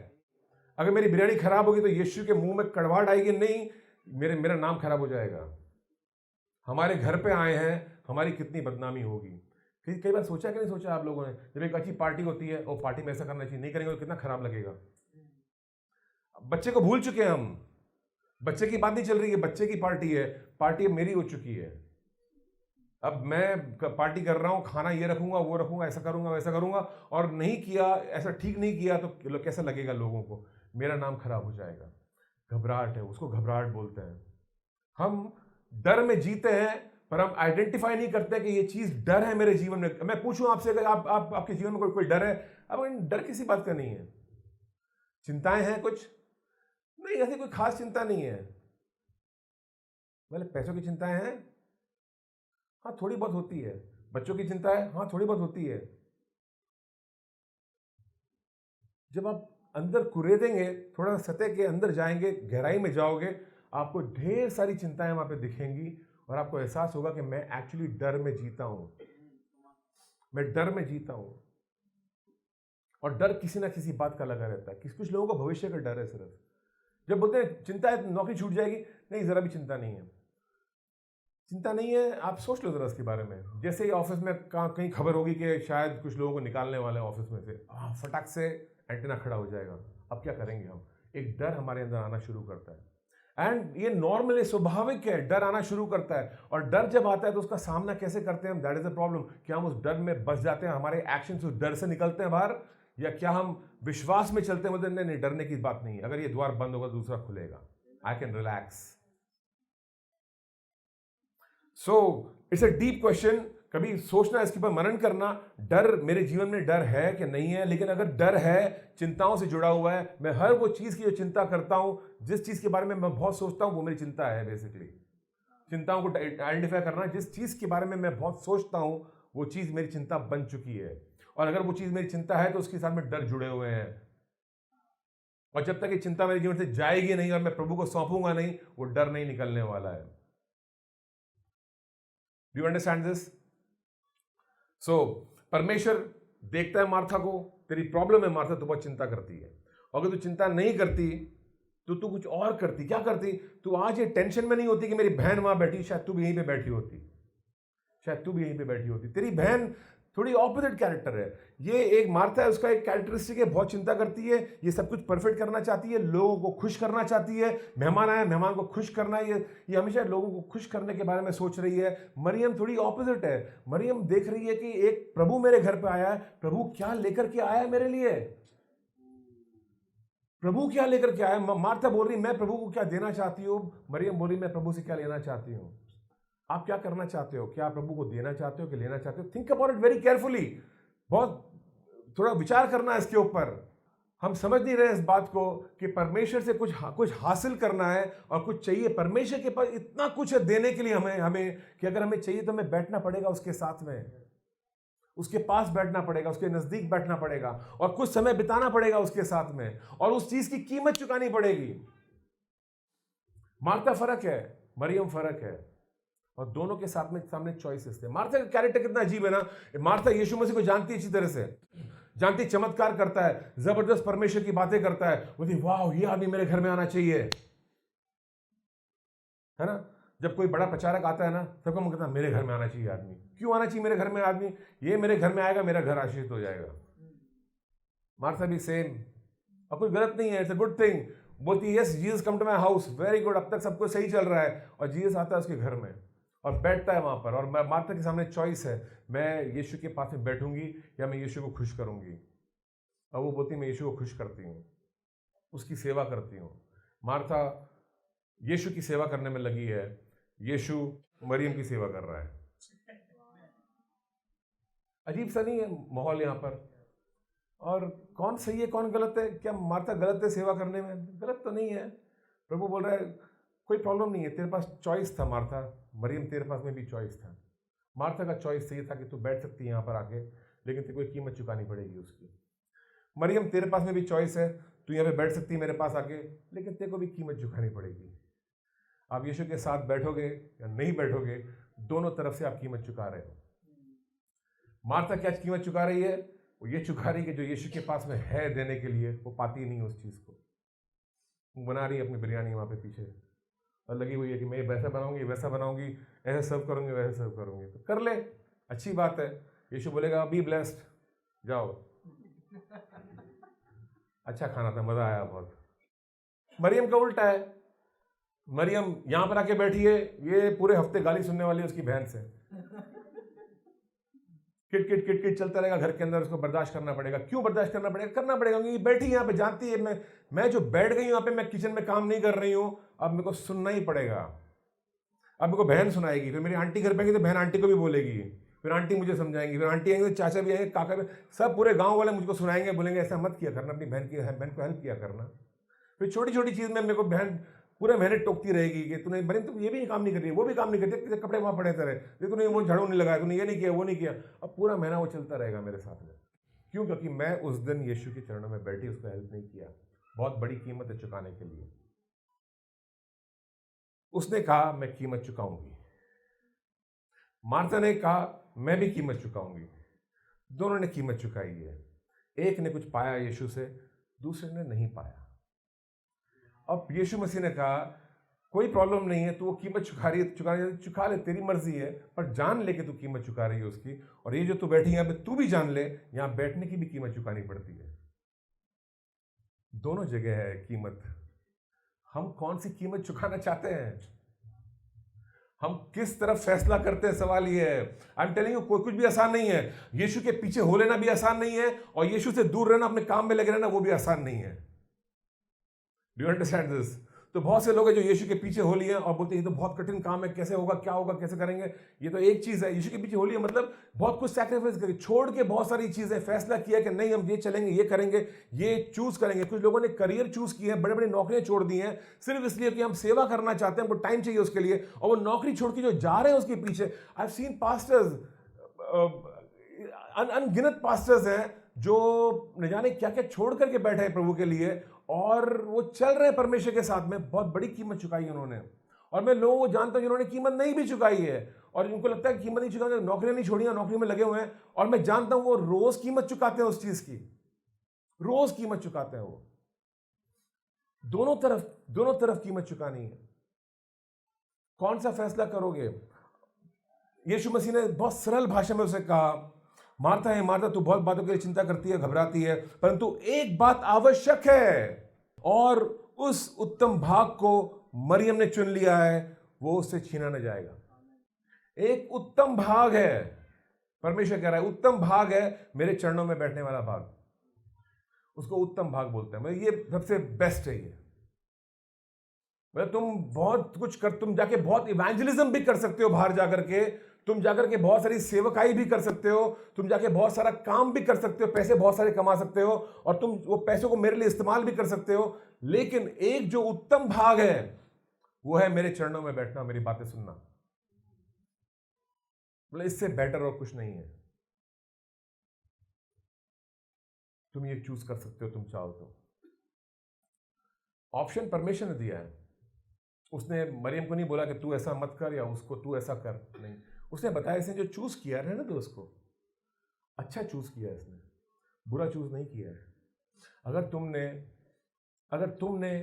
अगर मेरी बिरयानी खराब होगी तो यीशु के मुंह में कड़वाहट आएगी? नहीं, मेरा नाम खराब हो जाएगा। हमारे घर पे आए हैं, हमारी कितनी बदनामी होगी। कई बार सोचा कि नहीं सोचा आप लोगों ने, जब एक अच्छी पार्टी होती है, वो पार्टी में ऐसा करना चाहिए, नहीं करेंगे तो कितना खराब लगेगा। बच्चे को भूल चुके हैं हम, बच्चे की बात नहीं चल रही है, बच्चे की पार्टी है, पार्टी अब मेरी हो चुकी है। अब मैं पार्टी कर रहा हूं, खाना ये रखूंगा वो रखूंगा, ऐसा करूंगा वैसा करूंगा, और नहीं किया, ऐसा ठीक नहीं किया तो कैसा लगेगा लोगों को, मेरा नाम खराब हो जाएगा। घबराहट है, उसको घबराहट बोलते हैं। हम डर में जीते हैं, पर हम आइडेंटिफाई नहीं करते कि ये चीज डर है मेरे जीवन में। मैं पूछूं आपसे, अगर आपके जीवन में कोई डर है? अब डर किसी बात का नहीं है। चिंताएं हैं कुछ? नहीं, ऐसी कोई खास चिंता नहीं है। मतलब पैसों की चिंताएं हैं, हाँ थोड़ी बहुत होती है। बच्चों की चिंता है, हाँ थोड़ी बहुत होती है। जब आप अंदर कुरेदेंगे, थोड़ा सतह के अंदर जाएंगे, गहराई में जाओगे, आपको ढेर सारी चिंताएं वहां पे दिखेंगी, और आपको एहसास होगा कि मैं एक्चुअली डर में जीता हूं, मैं डर में जीता हूं। और डर किसी ना किसी बात का लगा रहता है। कुछ लोगों को भविष्य का डर है सिर्फ। जब बोलते हैं चिंता है, नौकरी छूट जाएगी, नहीं जरा भी चिंता नहीं है। चिंता नहीं है, आप सोच लो जरा इसके बारे में। जैसे ही ऑफिस में कहीं खबर होगी कि शायद कुछ लोगों को निकालने वाले हैं ऑफिस में से, फटाक से एंटीना खड़ा हो जाएगा। अब क्या करेंगे हम? एक डर हमारे अंदर आना शुरू करता है, एंड ये नॉर्मल है, स्वाभाविक है, डर आना शुरू करता है। और डर जब आता है तो उसका सामना कैसे करते हैं हम? That is the problem. क्या हम उस डर में बस जाते हैं, हमारे एक्शन उस डर से निकलते हैं बाहर, या क्या हम विश्वास में चलते हैं? मतलब नहीं, डरने की बात नहीं है, अगर ये द्वार बंद होगा दूसरा खुलेगा, I can relax. So it's a deep question. कभी सोचना, इसके ऊपर मनन करना, डर मेरे जीवन में डर है कि नहीं है। लेकिन अगर डर है, चिंताओं से जुड़ा हुआ है, मैं हर वो चीज की जो चिंता करता हूं, जिस चीज के बारे में मैं बहुत सोचता हूं, वो मेरी चिंता है। बेसिकली चिंताओं को आइडेंटिफाई करना, जिस चीज के बारे में मैं बहुत सोचता हूं, वो चीज मेरी चिंता बन चुकी है। और अगर वो चीज मेरी चिंता है तो उसके साथ में डर जुड़े हुए हैं। और जब तक ये चिंता मेरे जीवन से जाएगी नहीं और मैं प्रभु को सौंपूंगा नहीं, वो डर नहीं निकलने वाला है। Do you understand this? So परमेश्वर देखता है मार्था को, तेरी प्रॉब्लम है मार्था, तू बहुत चिंता करती है। अगर तू चिंता नहीं करती तो तू कुछ और करती। क्या करती? तू आज ये टेंशन में नहीं होती कि मेरी बहन वहां बैठी, शायद तू भी यहीं पे बैठी होती, शायद तू भी यहीं पे बैठी होती। तेरी बहन थोड़ी ऑपोजिट कैरेक्टर है। ये एक मार्था है, उसका एक कैरेक्टरिस्टिक है, बहुत चिंता करती है, ये सब कुछ परफेक्ट करना चाहती है, लोगों को खुश करना चाहती है। मेहमान आए, मेहमान को खुश करना है, ये हमेशा लोगों को खुश करने के बारे में सोच रही है। मरियम थोड़ी ऑपोजिट है। मरियम देख रही है कि एक प्रभु मेरे घर पे आया है, प्रभु क्या लेकर के आया है मेरे लिए, प्रभु क्या लेकर के आया। मार्था बोल रही मैं प्रभु को क्या देना चाहती हूँ, मरियम बोल रही मैं प्रभु से क्या लेना चाहती हूँ। आप क्या करना चाहते हो? क्या आप प्रभु को देना चाहते हो कि लेना चाहते हो? Think about it very carefully. बहुत थोड़ा विचार करना है इसके ऊपर। हम समझ नहीं रहे इस बात को कि परमेश्वर से कुछ हासिल करना है और कुछ चाहिए। परमेश्वर के पास इतना कुछ है देने के लिए हमें कि अगर हमें चाहिए तो हमें बैठना पड़ेगा उसके साथ में, उसके पास बैठना पड़ेगा, उसके नजदीक बैठना पड़ेगा और कुछ समय बिताना पड़ेगा उसके साथ में, और उस चीज की कीमत चुकानी पड़ेगी। मार्था फर्क है, मरियम फर्क है, और दोनों के साथ में सामने चॉइसेस थे। मार्था का कैरेक्टर कितना अजीब है ना। मार्था यीशु मसीह को जानती है अच्छी तरह से, जानती, चमत्कार करता है, जबरदस्त परमेश्वर की बातें करता है, बोलती वाह ये आदमी मेरे घर में आना चाहिए, है ना। जब कोई बड़ा प्रचारक आता है ना, सबको मन कहता है मेरे घर में आना चाहिए आदमी। क्यों आना चाहिए मेरे घर में आदमी? ये मेरे घर में आएगा, मेरा घर आशीषित हो जाएगा। मार्था भी सेम, और कोई गलत नहीं है, इट्स अ गुड थिंग। बोलती है yes Jesus come to my house, very good, अब तक सब कुछ सही चल रहा है। और जीसस आता है उसके घर में और बैठता है वहां पर, और मार्था के सामने चॉइस है, मैं यीशु के पास में बैठूंगी या मैं यीशु को खुश करूंगी। और वो बोलती मैं यीशु को खुश करती हूँ, उसकी सेवा करती हूँ। मार्था यीशु की सेवा करने में लगी है, यीशु मरियम की सेवा कर रहा है। अजीब सा नहीं है माहौल यहाँ पर? और कौन सही है कौन गलत है? क्या मार्था गलत है सेवा करने में? गलत तो नहीं है। प्रभु बोल रहा है कोई प्रॉब्लम नहीं है, तेरे पास चॉइस था मार्था, मरियम तेरे पास में भी चॉइस था। मार्था का चॉइस सही था कि तू बैठ सकती है यहाँ पर आके, लेकिन तेरे को एक कीमत चुकानी पड़ेगी उसकी। मरियम तेरे पास में भी चॉइस है, तू यहाँ पे बैठ सकती है मेरे पास आके, लेकिन तेरे को भी कीमत चुकानी पड़ेगी। आप यीशु के साथ बैठोगे या नहीं बैठोगे, दोनों तरफ से आप कीमत चुका रहे हो। मार्था क्या कीमत चुका रही है? वो ये चुका रही है कि जो यीशु के पास में है देने के लिए, वो पाती नहीं उस चीज़ को। वो बना रही है अपनी बिरयानी वहाँ पे पीछे, और लगी हुई है कि मैं वैसा बनाऊंगी, वैसा बनाऊंगी, ऐसे सर्व करूंगी, वैसे सर्व करूंगी। तो कर ले, अच्छी बात है। यीशु बोलेगा बी ब्लेस्ड, जाओ, अच्छा खाना था, मजा आया बहुत। मरियम का उल्टा है, मरियम यहां पर आके बैठी है, ये पूरे हफ्ते गाली सुनने वाली है उसकी बहन से। किट किट किट किट चलता रहेगा घर के अंदर, उसको बर्दाश्त करना पड़ेगा। क्यों बर्दाश्त करना पड़ेगा? करना पड़ेगा क्योंकि बैठी यहाँ पे, जानती है मैं जो बैठ गई हूँ यहाँ पे, मैं किचन में काम नहीं कर रही हूँ, अब मेरे को सुनना ही पड़ेगा। अब मेरे को बहन सुनाएगी, फिर मेरी आंटी घर पे आएगी तो बहन आंटी को भी बोलेगी, फिर आंटी मुझे समझाएंगी, फिर आंटी आएंगे तो चाचा भी आएंगे, काका भी, सब पूरे गाँव वाले मुझको सुनाएंगे, बोलेंगे ऐसा मत किया करना, अपनी बहन को हेल्प किया करना। फिर छोटी छोटी चीज़ में मेरे को बहन पूरे महीने टोकती रहेगी कि तूने बहन तुम ये भी काम नहीं कर रही है, वो भी काम नहीं करती, कपड़े वहाँ पड़े तेरे, तूने वो झाड़ू नहीं लगाया, तूने ये नहीं किया, वो नहीं किया। अब पूरा महीना वो चलता रहेगा मेरे साथ में। क्यों? क्योंकि मैं उस दिन यीशु के चरणों में बैठी, उसको हेल्प नहीं किया। बहुत बड़ी कीमत है चुकाने के लिए। उसने कहा मैं कीमत चुकाऊंगी, मार्था ने कहा मैं भी कीमत चुकाऊंगी। दोनों ने कीमत चुकाई है। एक ने कुछ पाया यीशु से, दूसरे ने नहीं पाया। अब यीशु मसीह ने कहा कोई प्रॉब्लम नहीं है, तू वो कीमत चुका चुका ले, तेरी मर्जी है, पर जान ले कि तू कीमत चुका रही है उसकी। और ये जो तू बैठी यहाँ पे, तू भी जान ले यहाँ बैठने की भी कीमत चुकानी पड़ती है। दोनों जगह है कीमत। हम कौन सी कीमत चुकाना चाहते हैं? हम किस तरफ फैसला करते हैं, सवाल ये है। आई एम टेलिंग यू, कोई कुछ भी आसान नहीं है। यीशु के पीछे हो लेना भी आसान नहीं है, और यीशु से दूर रहना, अपने काम में लगे रहना, वो भी आसान नहीं है। Do you understand this? तो बहुत से लोग हैं जो यीशु के पीछे हो लिए और बोलते हैं ये तो बहुत कठिन काम है, कैसे होगा, क्या होगा, कैसे करेंगे। ये तो एक चीज़ है, यीशु के पीछे हो लिए मतलब बहुत कुछ सैक्रिफाइस करके, छोड़ के बहुत सारी चीज़ें, फैसला किया कि नहीं हम ये चलेंगे, ये करेंगे, ये चूज करेंगे। कुछ लोगों ने करियर चूज किए हैं, बड़े बड़े नौकरियां छोड़ दी हैं, सिर्फ इसलिए कि हम सेवा करना चाहते हैं, हमको टाइम चाहिए उसके लिए, और वो नौकरी छोड़ के जो जा रहे हैं उसके पीछे। आई हैव सीन पास्टर्स, अनगिनत पास्टर्स हैं जो न जाने क्या क्या छोड़ करके बैठे हैं प्रभु के लिए, और वो चल रहे हैं परमेश्वर के साथ में। बहुत बड़ी कीमत चुकाई उन्होंने। और मैं लोगों को जानता हूं जिन्होंने कीमत नहीं भी चुकाई है, और उनको लगता है कीमत नहीं चुकाई, नौकरियां नहीं छोड़ी, नौकरी में लगे हुए हैं, और मैं जानता हूं वो रोज कीमत चुकाते हैं उस चीज की, रोज कीमत चुकाते हैं वो। दोनों तरफ कीमत चुकानी है। कौन सा फैसला करोगे? यीशु मसीह ने बहुत सरल भाषा में उसे कहा, मार्था है मार्था, तू बहुत बातों के लिए चिंता करती है, घबराती है, परंतु एक बात आवश्यक है, और उस उत्तम भाग को मरियम ने चुन लिया है, वो उससे छीना न जाएगा। एक उत्तम भाग है, परमेश्वर कह रहा है उत्तम भाग है, मेरे चरणों में बैठने वाला भाग, उसको उत्तम भाग बोलते हैं। मतलब ये सबसे बेस्ट है। ये मतलब तुम बहुत कुछ कर, तुम जाके बहुत इवेंजलिज्म भी कर सकते हो बाहर जाकर के, तुम जाकर के बहुत सारी सेवकाई भी कर सकते हो, तुम जाके बहुत सारा काम भी कर सकते हो, पैसे बहुत सारे कमा सकते हो, और तुम वो पैसों को मेरे लिए इस्तेमाल भी कर सकते हो। लेकिन एक जो उत्तम भाग है वो है मेरे चरणों में बैठना, मेरी बातें सुनना। मतलब इससे बेटर और कुछ नहीं है। तुम ये चूज कर सकते हो, तुम चाहो तो। ऑप्शन परमिशन ने दिया है। उसने मरियम को नहीं बोला कि तू ऐसा मत कर या उसको तू ऐसा कर, नहीं। उसने बताया इसने जो चूज किया, रहने दो उसको। अच्छा चूज किया इसने, बुरा चूज नहीं किया है। अगर तुमने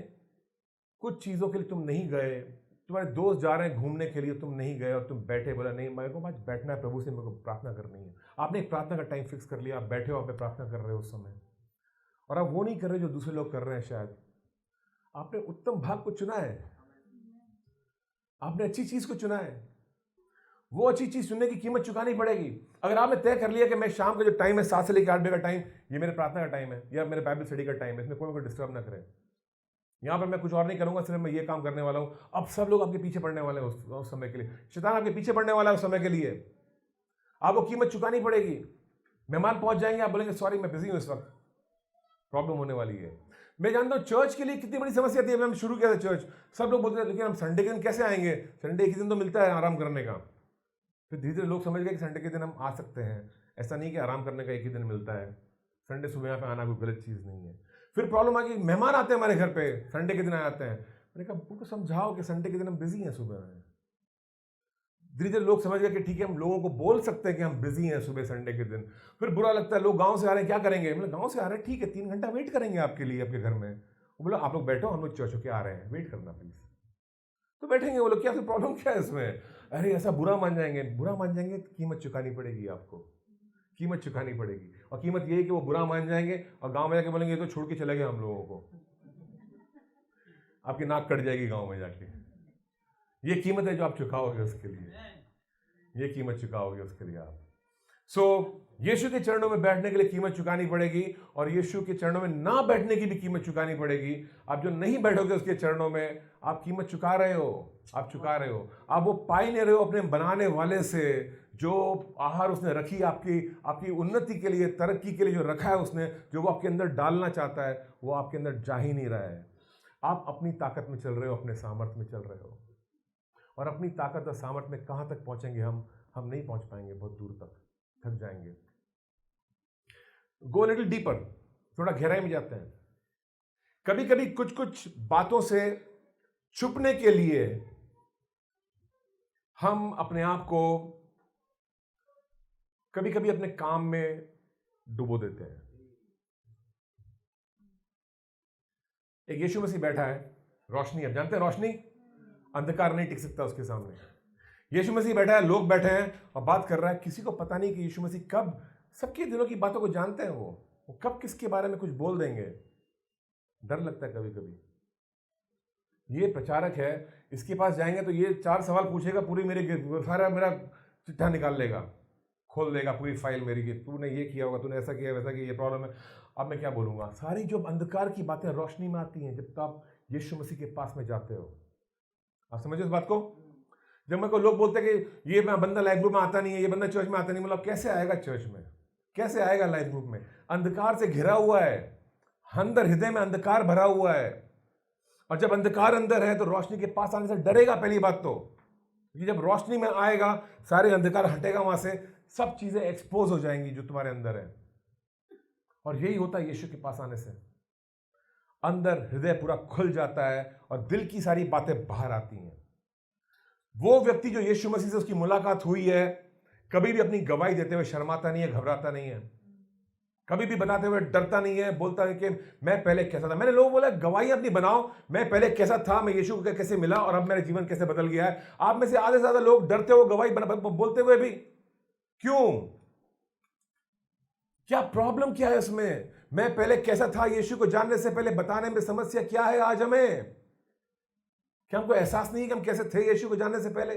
कुछ चीजों के लिए तुम नहीं गए, तुम्हारे दोस्त जा रहे हैं घूमने के लिए, तुम नहीं गए और तुम बैठे, बोला नहीं मेरे को आज बैठना है प्रभु से, मेरे को प्रार्थना करनी है। आपने एक प्रार्थना का टाइम फिक्स कर लिया, आप बैठे हो, आप प्रार्थना कर रहे हो उस समय, और आप वो नहीं कर रहे जो दूसरे लोग कर रहे हैं। शायद आपने उत्तम भाग को चुना है, आपने अच्छी चीज को चुना है। वो अच्छी चीज चुनने की कीमत चुकानी पड़ेगी। अगर आपने तय कर लिया कि मैं शाम का जो टाइम है 7 से लेकर 8 बजे का टाइम, ये मेरे प्रार्थना का टाइम है या मेरे बाइबल स्टडी का टाइम है, इसमें कोई डिस्टर्ब ना करे। यहां पर मैं कुछ और नहीं करूंगा, सिर्फ मैं ये काम करने वाला हूं। अब सब लोग आपके पीछे पड़ने वाले हैं उस समय के लिए, शैतान आपके पीछे पड़ने वाला है उस समय के लिए। आपको कीमत चुकानी पड़ेगी। मेहमान पहुंच जाएंगे, आप बोलेंगे सॉरी मैं बिजी हूं इस वक्त, प्रॉब्लम होने वाली है। मैं जानता हूं चर्च के लिए कितनी बड़ी समस्या थी। हम शुरू किया था चर्च, सब लोग बोलते थे लेकिन हम संडे के दिन कैसे आएंगे, संडे एक ही दिन तो मिलता है आराम करने का। फिर धीरे धीरे लोग समझ गए कि संडे के दिन हम आ सकते हैं, ऐसा नहीं कि आराम करने का एक ही दिन मिलता है। संडे सुबह यहाँ पे आना कोई गलत चीज़ नहीं है। फिर प्रॉब्लम आ गई, मेहमान आते हैं हमारे घर पे, संडे के दिन आते हैं। मैंने कहा उनको समझाओ कि संडे के दिन हम बिजी हैं सुबह में। धीरे धीरे लोग समझ गए कि ठीक है, हम लोगों को बोल सकते हैं कि हम बिजी हैं सुबह संडे के दिन। फिर बुरा लगता है, लोग गांव से आ रहे हैं क्या करेंगे, मतलब गांव से आ रहे हैं ठीक है 3 घंटा वेट करेंगे आपके लिए आपके घर में। वो बोला आप लोग बैठो, हम लोग चर्च होके आ रहे हैं, वेट करना प्लीज। तो बैठेंगे वो लोग, क्या प्रॉब्लम क्या है इसमें। अरे ऐसा बुरा मान जाएंगे, बुरा मान जाएंगे तो कीमत चुकानी पड़ेगी आपको, कीमत चुकानी पड़ेगी। और कीमत ये है कि वो बुरा मान जाएंगे और गांव में जाके बोलेंगे ये तो छोड़ के चले गए हम लोगों को, आपकी नाक कट जाएगी गांव में जाके। ये कीमत है जो आप चुकाओगे उसके लिए, ये कीमत चुकाओगे उसके लिए आप। यीशु के चरणों में बैठने के लिए कीमत चुकानी पड़ेगी, और यीशु के चरणों में ना बैठने की भी कीमत चुकानी पड़ेगी। आप जो नहीं बैठोगे उसके चरणों में, आप कीमत चुका रहे हो, आप चुका रहे हो। आप वो पाई नहीं रहे हो अपने बनाने वाले से, जो आहार उसने रखी आपकी उन्नति के लिए, तरक्की के लिए जो रखा है उसने, जो वो आपके अंदर डालना चाहता है, वो आपके अंदर जा ही नहीं रहा है। आप अपनी ताकत में चल रहे हो, अपने सामर्थ्य में चल रहे हो, और अपनी ताकत और सामर्थ्य में कहां तक पहुंचेंगे हम नहीं पहुंच पाएंगे, बहुत दूर तक थक जाएंगे। गो लिटिल डीपर, थोड़ा गहराई में जाते हैं। कभी कभी कुछ बातों से छुपने के लिए हम अपने आप को कभी कभी अपने काम में डुबो देते हैं। एक यीशु मसीह बैठा है, रोशनी, आप जानते हैं रोशनी, अंधकार नहीं टिक सकता उसके सामने। यीशु मसीह बैठा है, लोग बैठे हैं और बात कर रहा है। किसी को पता नहीं कि यीशु मसीह कब सबके दिलों की बातों को जानते हैं, वो कब किसके बारे में कुछ बोल देंगे। डर लगता है कभी कभी। ये प्रचारक है, इसके पास जाएंगे तो ये 4 सवाल पूछेगा, पूरी सारा मेरा चिट्ठा निकाल लेगा, खोल देगा पूरी फाइल मेरी की, तूने ये किया होगा, तूने ऐसा किया वैसा किया, ये प्रॉब्लम है। अब मैं क्या बोलूंगा। सारी जो अंधकार की बातें रोशनी में आती हैं जब तक आप यीशु मसीह के पास में जाते हो। आप समझो इस बात को। जब मेरे को लोग बोलते हैं कि ये बंदा लाइफ ग्रुप में आता नहीं है, ये बंदा चर्च में आता नहीं, मतलब कैसे आएगा चर्च में, कैसे आएगा लाइफ ग्रुप में। अंधकार से घिरा हुआ है, अंदर हृदय में अंधकार भरा हुआ है, और जब अंधकार अंदर है तो रोशनी के पास आने से डरेगा। पहली बात तो कि जब रोशनी में आएगा सारे अंधकार हटेगा, वहां से सब चीजें एक्सपोज हो जाएंगी जो तुम्हारे अंदर है। और यही होता है यीशु के पास आने से, अंदर हृदय पूरा खुल जाता है और दिल की सारी बातें बाहर आती हैं। वो व्यक्ति जो यीशु मसीह से उसकी मुलाकात हुई है, कभी भी अपनी गवाही देते हुए शर्माता नहीं है, घबराता नहीं है, कभी भी बताते हुए डरता नहीं है। बोलता है कि मैं पहले कैसा था। मैंने लोगों बोला गवाही अपनी बनाओ, मैं पहले कैसा था, मैं यीशु को कैसे मिला और अब मेरा जीवन कैसे बदल गया है। आप में से आधे से ज्यादा लोग डरते हो गवाही बोलते हुए भी। क्यों? क्या प्रॉब्लम क्या है इसमें? मैं पहले कैसा था यीशु को जानने से पहले बताने में समस्या क्या है आज हमें? क्या हमको एहसास नहीं कि हम कैसे थे यीशु को जानने से पहले,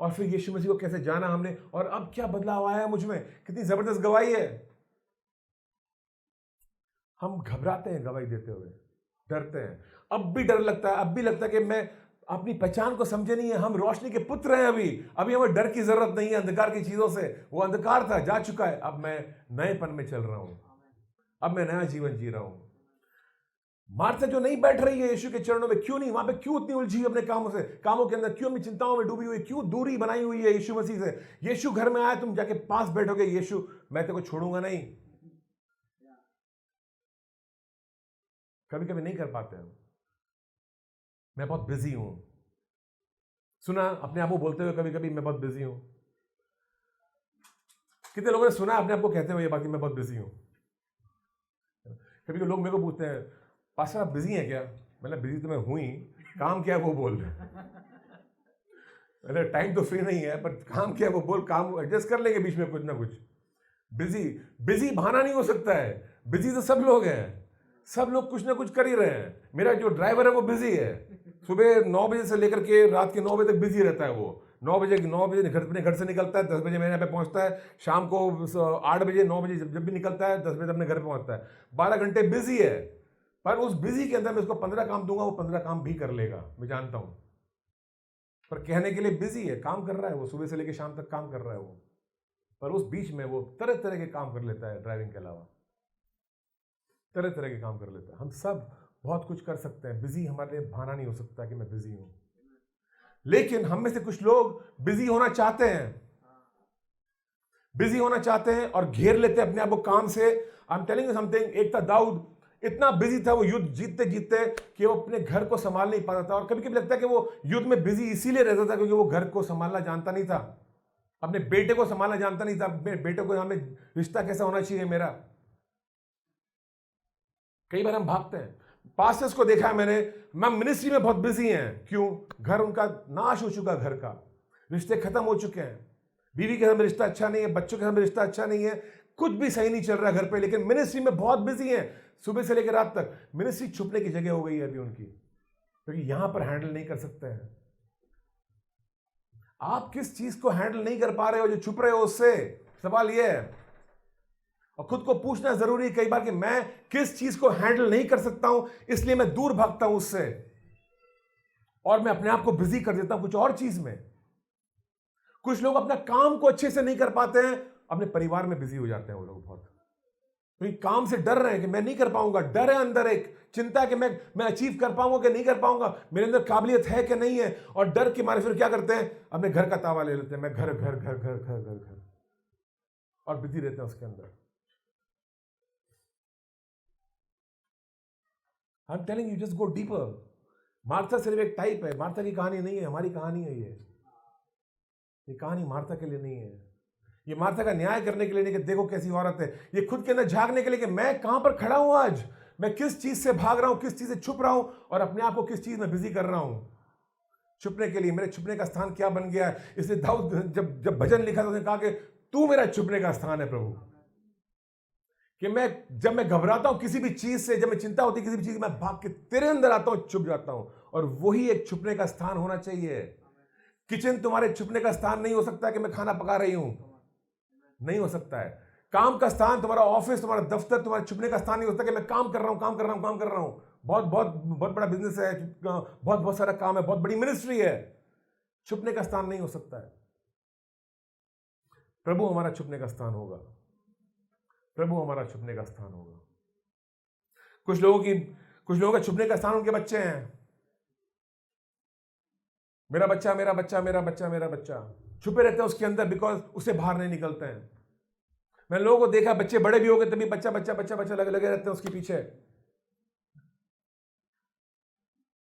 और फिर यीशु मसीह को कैसे जाना हमने, और अब क्या बदलाव आया मुझ में? कितनी जबरदस्त गवाही है। हम घबराते हैं गवाही देते हुए, डरते हैं। अब भी डर लगता है, अब भी लगता है कि मैं अपनी पहचान को समझे नहीं है। हम रोशनी के पुत्र हैं। अभी हमें डर की जरूरत नहीं है अंधकार की चीजों से। वो अंधकार था, जा चुका है। अब मैं नएपन में चल रहा हूं, अब मैं नया जीवन जी रहा हूं। मार्था जो नहीं बैठ रही है यीशु के चरणों में, क्यों नहीं? वहां पे क्यों इतनी उलझी हुई अपने कामों के अंदर? क्यों अपनी चिंताओं में डूबी हुई? क्यों दूरी बनाई हुई है यीशु मसीह से? यीशु घर में आया, तुम जाके पास बैठोगे, यीशु मैं तेरे को छोड़ूंगा नहीं। कभी कभी नहीं कर पाते हम। मैं बहुत बिजी हूं। सुना अपने आप को बोलते हुए कभी कभी, मैं बहुत बिजी हूं। कितने लोगों ने सुना अपने आप को कहते हुए ये बात कि मैं बहुत बिजी हूं? कभी लोग मेरे को पूछते हैं, पास्टर आप बिजी हैं क्या? मतलब बिजी तो मैं हूं ही, काम क्या है वो बोल रहे हैं। मतलब टाइम तो फ्री नहीं है, पर काम क्या है वो बोल, काम एडजस्ट कर लेंगे बीच में कुछ ना कुछ। बिजी बहाना नहीं हो सकता है। बिजी तो सब लोग हैं, सब लोग कुछ ना कुछ कर ही रहे हैं। मेरा जो ड्राइवर है वो बिजी है, सुबह 9 बजे से लेकर के रात के 9 बजे तक बिजी रहता है। वो 9 बजे अपने घर से निकलता है, 10 बजे मेरे यहाँ पे पहुँचता है। शाम को 8 बजे 9 बजे जब भी निकलता है, 10 बजे अपने घर पे पहुँचता है। 12 घंटे बिजी है। पर उस बिजी के अंदर मैं उसको 15 काम दूंगा, वो 15 काम भी कर लेगा, मैं जानता हूँ। पर कहने के लिए बिजी है, काम कर रहा है वो, सुबह से लेकर शाम तक काम कर रहा है वो। पर उस बीच में वो तरह तरह के काम कर लेता है, ड्राइविंग के अलावा तरह तरह के काम कर लेता है। हम सब बहुत कुछ कर सकते हैं। बिजी हमारे लिए बहाना नहीं हो सकता कि मैं बिजी हूं। लेकिन हम में से कुछ लोग बिजी होना चाहते हैं, बिजी होना चाहते हैं और घेर लेते हैं अपने आप को काम से। आई एम टेलिंग यू समथिंग, एक था दाऊद, इतना बिजी था वो युद्ध जीतते जीतते कि वो अपने घर को संभाल नहीं पाता था। और कभी कभी लगता है कि वो युद्ध में बिजी इसीलिए रहता था क्योंकि वो घर को संभालना जानता नहीं था, अपने बेटे को संभालना जानता नहीं था। अपने बेटे को हमें रिश्ता कैसा होना चाहिए मेरा। कई बार हम भागते हैं। पास्टर्स को देखा है मैंने, मैं मिनिस्ट्री में बहुत बिजी हैं। क्यों? घर उनका नाश हो चुका, घर का रिश्ते खत्म हो चुके हैं। बीवी के साथ में रिश्ता अच्छा नहीं है, बच्चों के साथ में रिश्ता अच्छा नहीं है, कुछ भी सही नहीं चल रहा घर पे, लेकिन मिनिस्ट्री में बहुत बिजी हैं। सुबह से लेकर रात तक मिनिस्ट्री छुपने की जगह हो गई है अभी उनकी, क्योंकि यहां पर हैंडल नहीं कर सकते हैं। आप किस चीज को हैंडल नहीं कर पा रहे हो जो छुप रहे हो उससे? सवाल यह है। और खुद को पूछना जरूरी है कई बार कि मैं किस चीज को हैंडल नहीं कर सकता हूं, इसलिए मैं दूर भागता हूं उससे और मैं अपने आप को बिजी कर देता हूं कुछ और चीज में। कुछ लोग अपना काम को अच्छे से नहीं कर पाते हैं, अपने परिवार में बिजी हो जाते हैं वो लोग बहुत, क्योंकि काम से डर रहे हैं कि मैं नहीं कर पाऊंगा। डर है अंदर, एक चिंता है कि मैं अचीव कर पाऊंगा कि नहीं कर पाऊंगा, मेरे अंदर काबिलियत है कि नहीं है। और डर के मारे फिर क्या करते हैं, अपने घर का तावा ले लेते हैं, मैं घर घर घर घर घर घर घर, और बिजी रहते हैं उसके अंदर। आई am telling you, just go deeper. Martha सिर्फ एक टाइप है, मार्था की कहानी नहीं है, हमारी कहानी है। ये कहानी मार्था के लिए नहीं है। ये मार्था का न्याय करने के लिए नहीं कि देखो कैसी औरत है। ये खुद के अंदर झांकने के लिए कि मैं कहां पर खड़ा हूं आज, मैं किस चीज से भाग रहा हूं, किस चीज से छुप रहा हूं और अपने आप को किस चीज में बिजी कर रहा हूं। छुपने के लिए मेरे छुपने का स्थान क्या बन गया है। इसलिए दाऊद जब भजन लिखा तो उसने कहा कि तू मेरा छुपने का स्थान है प्रभु। कि जब मैं घबराता हूं किसी भी चीज से, जब मैं चिंता होती है किसी भी चीज, मैं भाग के तेरे अंदर आता हूं, छुप जाता हूं। और वही एक छुपने का स्थान होना चाहिए। किचन तुम्हारे छुपने का स्थान नहीं हो सकता कि मैं खाना पका रही हूं, नहीं हो सकता है। काम का स्थान, तुम्हारा ऑफिस, तुम्हारा दफ्तर तुम्हारे छुपने का स्थान नहीं हो सकता कि मैं काम कर रहा हूं, काम कर रहा हूं, काम कर रहा हूं। बहुत बहुत बहुत बड़ा बिजनेस है, बहुत बहुत सारा काम है, बहुत बड़ी मिनिस्ट्री है, छुपने का स्थान नहीं हो सकता है। प्रभु हमारा छुपने का स्थान होगा, प्रभु हमारा छुपने का स्थान होगा। कुछ लोगों का छुपने का स्थान उनके बच्चे हैं। मेरा बच्चा, मेरा बच्चा, मेरा बच्चा, मेरा बच्चा, छुपे रहते हैं उसके अंदर, बिकॉज उससे बाहर नहीं निकलते हैं। मैंने लोगों को देखा, बच्चे बड़े भी हो गए तभी बच्चा बच्चा बच्चा बच्चा लगे रहते हैं उसके पीछे।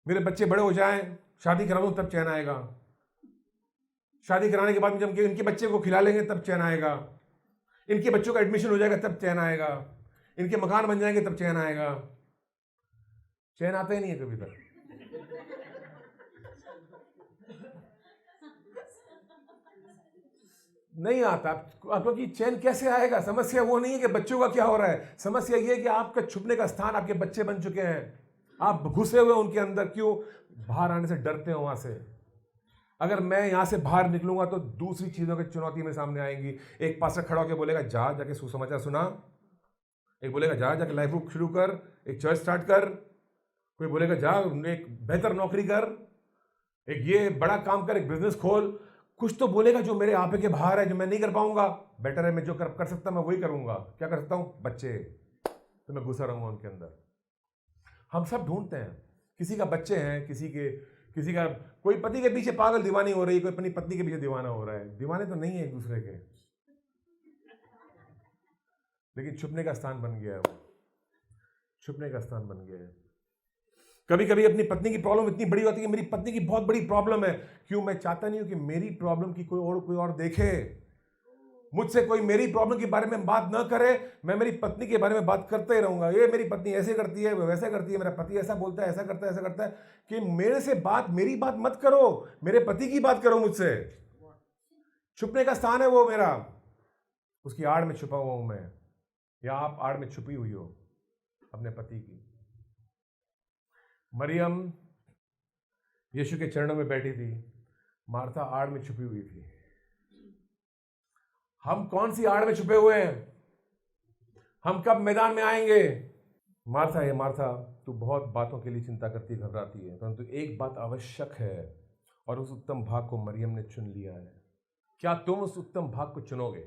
मेरे बच्चे बड़े हो जाएं, शादी करा दूं तब चैन आएगा। शादी कराने के बाद जब इनके बच्चे को खिला लेंगे तब चैन आएगा। इनके बच्चों का एडमिशन हो जाएगा तब चैन आएगा। इनके मकान बन जाएंगे तब चैन आएगा। चैन आता ही नहीं है कभी तक। नहीं आता, क्योंकि चैन कैसे आएगा? समस्या वो नहीं है कि बच्चों का क्या हो रहा है, समस्या ये है कि आपका छुपने का स्थान आपके बच्चे बन चुके हैं। आप घुसे हुए उनके अंदर। क्यों? बाहर आने से डरते हो वहां से। अगर मैं यहां से बाहर निकलूंगा तो दूसरी चीजों की चुनौती मेरे सामने आएंगी। एक पास्टर खड़ा होकर बोलेगा जा जाके सुसमाचार सुना, एक बोलेगा जा जाके लाइफ ग्रुप शुरू कर, एक चर्च स्टार्ट कर, कोई बोलेगा जा एक बेहतर नौकरी कर। एक ये बड़ा काम कर, एक बिजनेस खोल, कुछ तो बोलेगा जो मेरे आपे के बाहर है, जो मैं नहीं कर पाऊंगा। बेटर है मैं जो कर सकता मैं वही करूंगा। क्या कर सकता हूं? बच्चे, तो मैं घुसा रहूंगा उनके अंदर। हम सब ढूंढते हैं, किसी का बच्चे हैं, किसी का कोई पति के पीछे पागल दीवानी हो रही है, कोई अपनी पत्नी के पीछे दीवाना हो रहा है। दीवाने तो नहीं है एक दूसरे के, लेकिन छुपने का स्थान बन गया है वो, छुपने का स्थान बन गया है। कभी कभी अपनी पत्नी की प्रॉब्लम इतनी बड़ी होती है कि मेरी पत्नी की बहुत बड़ी प्रॉब्लम है, क्यों? मैं चाहता नहीं हूं कि मेरी प्रॉब्लम की कोई और देखे, मुझसे कोई मेरी प्रॉब्लम के बारे में बात ना करे, मैं मेरी पत्नी के बारे में बात करते ही रहूंगा। ये मेरी पत्नी ऐसे करती है, वैसे करती है, मेरा पति ऐसा बोलता है, ऐसा करता है, ऐसा करता है, कि मेरे से मेरी बात मत करो, मेरे पति की बात करो मुझसे। छुपने का स्थान है वो मेरा, उसकी आड़ में छुपा हुआ हूं मैं, या आप आड़ में छुपी हुई हो अपने पति की। मरियम यीशु के चरणों में बैठी थी, मार्था आड़ में छुपी हुई थी। हम कौन सी आड़ में छुपे हुए हैं? हम कब मैदान में आएंगे? मार्था है, मार्था तू बहुत बातों के लिए चिंता करती है, घबराती है, परंतु एक बात आवश्यक है, और उस उत्तम भाग को मरियम ने चुन लिया है। क्या तुम उस उत्तम भाग को चुनोगे?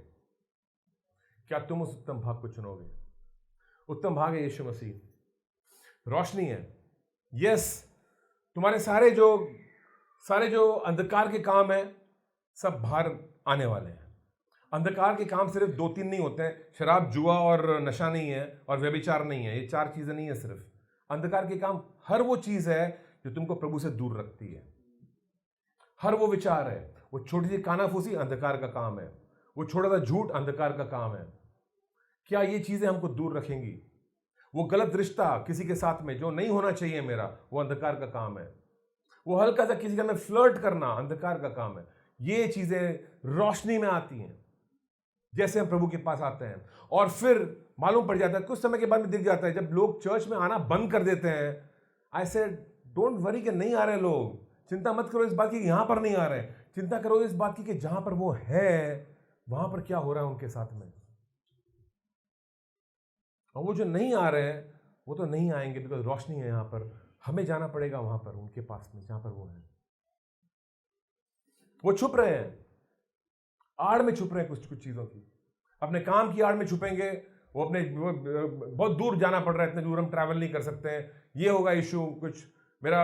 क्या तुम उस उत्तम भाग को चुनोगे? उत्तम भाग है यीशु मसीह, रोशनी है। यस, तुम्हारे सारे जो अंधकार के काम है सब बाहर आने वाले हैं। अंधकार के काम सिर्फ 2-3 नहीं होते हैं, शराब, जुआ और नशा नहीं है, और व्यभिचार नहीं है, ये 4 चीजें नहीं है सिर्फ। अंधकार के काम हर वो चीज है जो तुमको प्रभु से दूर रखती है, हर वो विचार है, वो छोटी सी कानाफूसी अंधकार का काम है, वो छोटा सा झूठ अंधकार का काम है। क्या ये चीजें हमको दूर रखेंगी? वो गलत रिश्ता किसी के साथ में जो नहीं होना चाहिए मेरा, वो अंधकार का काम है। वो हल्का सा किसी का में फ्लर्ट करना अंधकार का काम है। ये चीजें रोशनी में आती हैं जैसे हम प्रभु के पास आते हैं, और फिर मालूम पड़ जाता है, कुछ समय के बाद में दिख जाता है, जब लोग चर्च में आना बंद कर देते हैं। आई सेड डोंट वरी कि नहीं आ रहे लोग, चिंता मत करो इस बात की यहां पर नहीं आ रहे, चिंता करो इस बात की कि जहां पर वो है वहां पर क्या हो रहा है उनके साथ में। और वो जो नहीं आ रहे हैं वो तो नहीं आएंगे, बिकॉज रोशनी है यहां पर। हमें जाना पड़ेगा वहां पर, उनके पास में जहां पर वो है। वो छुप रहे हैं, आड़ में छुप रहे हैं कुछ चीजों की, अपने काम की आड़ में छुपेंगे। वो बहुत दूर जाना पड़ रहा है, इतने दूर हम ट्रैवल नहीं कर सकते हैं, ये होगा इशू, कुछ मेरा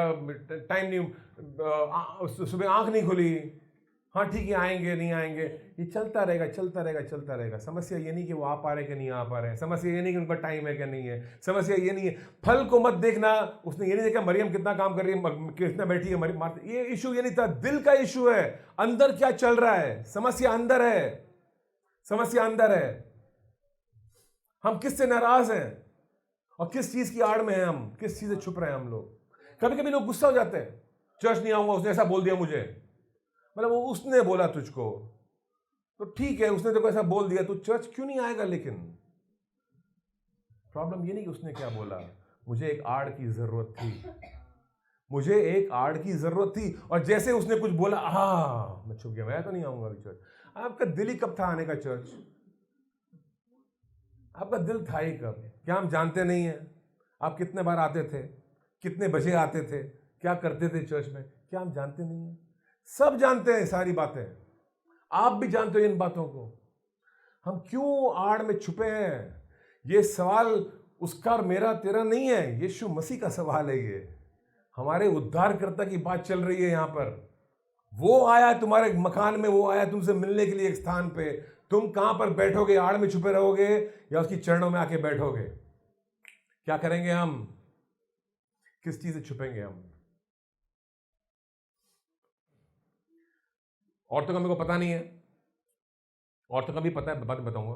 टाइम नहीं, सुबह आंख नहीं खुली, हाँ ठीक है आएंगे नहीं आएंगे, ये चलता रहेगा चलता रहेगा चलता रहेगा। समस्या ये नहीं कि वो आ पा रहे कि नहीं आ पा रहे हैं, समस्या ये नहीं कि उनका टाइम है कि नहीं है, समस्या ये नहीं है। फल को मत देखना, उसने ये नहीं देखा मरियम कितना काम कर रही है, कितना बैठी है मरियम, ये इशू ये नहीं था, दिल का इशू है, अंदर क्या चल रहा है। समस्या अंदर है, समस्या अंदर है। हम किससे नाराज हैं और किस चीज की आड़ में हैं, हम किस चीज से छुप रहे हैं हम लोग। कभी कभी लोग गुस्सा हो जाते हैं, चर्च नहीं आऊंगा, उसने ऐसा बोल दिया मुझे, मतलब वो उसने बोला तुझको, तो ठीक है उसने तो ऐसा बोल दिया, तू चर्च क्यों नहीं आएगा। लेकिन प्रॉब्लम ये नहीं कि उसने क्या बोला, मुझे एक आड़ की जरूरत थी, मुझे एक आड़ की जरूरत थी, और जैसे उसने कुछ बोला मैं छुप गया, मैं तो नहीं आऊंगा चर्च। आपका दिल ही कब था आने का चर्च? आपका दिल था ही कब? क्या हम जानते नहीं हैं आप कितने बार आते थे, कितने बजे आते थे, क्या करते थे चर्च में? क्या हम जानते नहीं हैं? सब जानते हैं सारी बातें, आप भी जानते हो इन बातों को। हम क्यों आड़ में छुपे हैं? ये सवाल उसका और मेरा तेरा नहीं है, यीशु मसीह का सवाल है। ये हमारे उद्धारकर्ता की बात चल रही है यहाँ पर। वो आया तुम्हारे मकान में, वो आया तुमसे मिलने के लिए एक स्थान पे। तुम कहां पर बैठोगे? आड़ में छुपे रहोगे या उसकी चरणों में आके बैठोगे? क्या करेंगे हम? किस चीज से छुपेंगे हम? औरतों का मेरे को पता नहीं है, औरतों का भी पता है, बाद में बताऊंगा।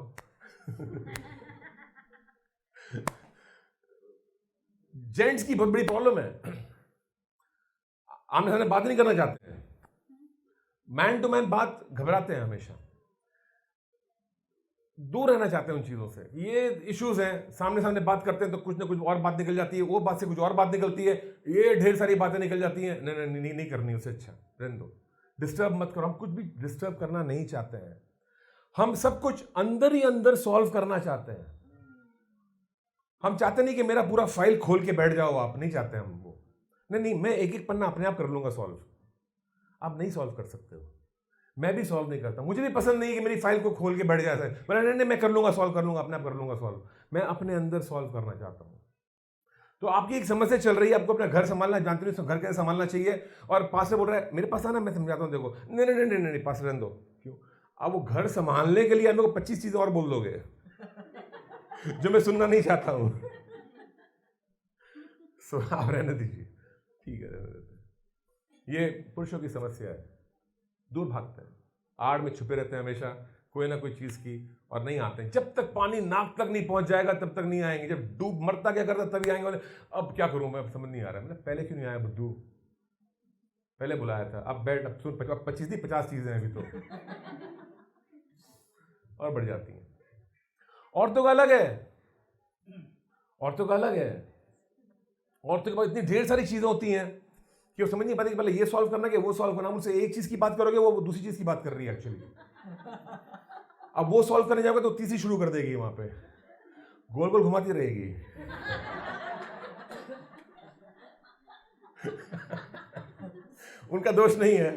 जेंट्स की बहुत बड़ी प्रॉब्लम है, आमने सामने बात नहीं करना चाहते हैं, मैन टू मैन बात घबराते हैं, हमेशा दूर रहना चाहते हैं उन चीजों से। ये इश्यूज हैं, सामने सामने बात करते हैं तो कुछ ना कुछ और बात निकल जाती है, वो बात से कुछ और बात निकलती है, ये ढेर सारी बातें निकल जाती हैं। नहीं नहीं नहीं, नहीं करनी, उससे अच्छा रहने दो, डिस्टर्ब मत करो। हम कुछ भी डिस्टर्ब करना नहीं चाहते हैं, हम सब कुछ अंदर ही अंदर सॉल्व करना चाहते हैं। हम चाहते नहीं कि मेरा पूरा फाइल खोल के बैठ जाओ, आप नहीं चाहते हम वो। नहीं नहीं, मैं एक एक पन्ना अपने आप कर लूंगा सॉल्व, आप नहीं सॉल्व कर सकते हो। मैं भी सॉल्व नहीं करता, मुझे भी पसंद नहीं कि मेरी फाइल को खोल के बैठ जाए, बोला नहीं मैं कर लूँगा, सॉल्व कर लूँगा, अपने आप कर लूँगा सॉल्व। मैं अपने अंदर सॉल्व करना चाहता हूँ। तो आपकी एक समस्या चल रही है, आपको अपना घर संभालना, जानते नहीं घर कैसे संभालना चाहिए, और पास्टर बोल रहा है मेरे पास आना, मैं समझाता हूँ, देखो नहीं नहीं नहीं नहीं पास्टर रहने दो। क्यों? अब वो घर संभालने के लिए आप मेरे को 25 चीज़ें और बोल दोगे जो मैं सुनना नहीं चाहता हूँ। सो आप रहने दीजिए, ठीक है, रहने देते हैं। ये पुरुषों की समस्या है, दूर भागते हैं, आड़ में छुपे रहते हैं हमेशा कोई ना कोई चीज़ की, और नहीं आते हैं। जब तक पानी नाक तक नहीं पहुंच जाएगा तब तक नहीं आएंगे। जब डूब मरता क्या करता तभी आएंगे। बोले अब क्या करूं मैं, समझ नहीं आ रहा है। मतलब पहले क्यों नहीं आया बुद्धू, पहले बुलाया था, अब बैठ, अब सुन 25 नहीं 50 चीज़ें हैं अभी तो और बढ़ जाती हैं। औरतों का अलग है, औरतों का अलग है। औरतों के पास इतनी ढेर सारी चीज़ें होती हैं कि वो समझ नहीं पाती कि पहले ये सॉल्व करना कि वो सॉल्व करना। मुझसे एक चीज़ की बात करोगे, वो दूसरी चीज़ की बात कर रही है एक्चुअली। अब वो सॉल्व करने जाओगे तो तीसरी शुरू कर देगी, वहां पे गोल गोल घुमाती रहेगी। उनका दोष नहीं है,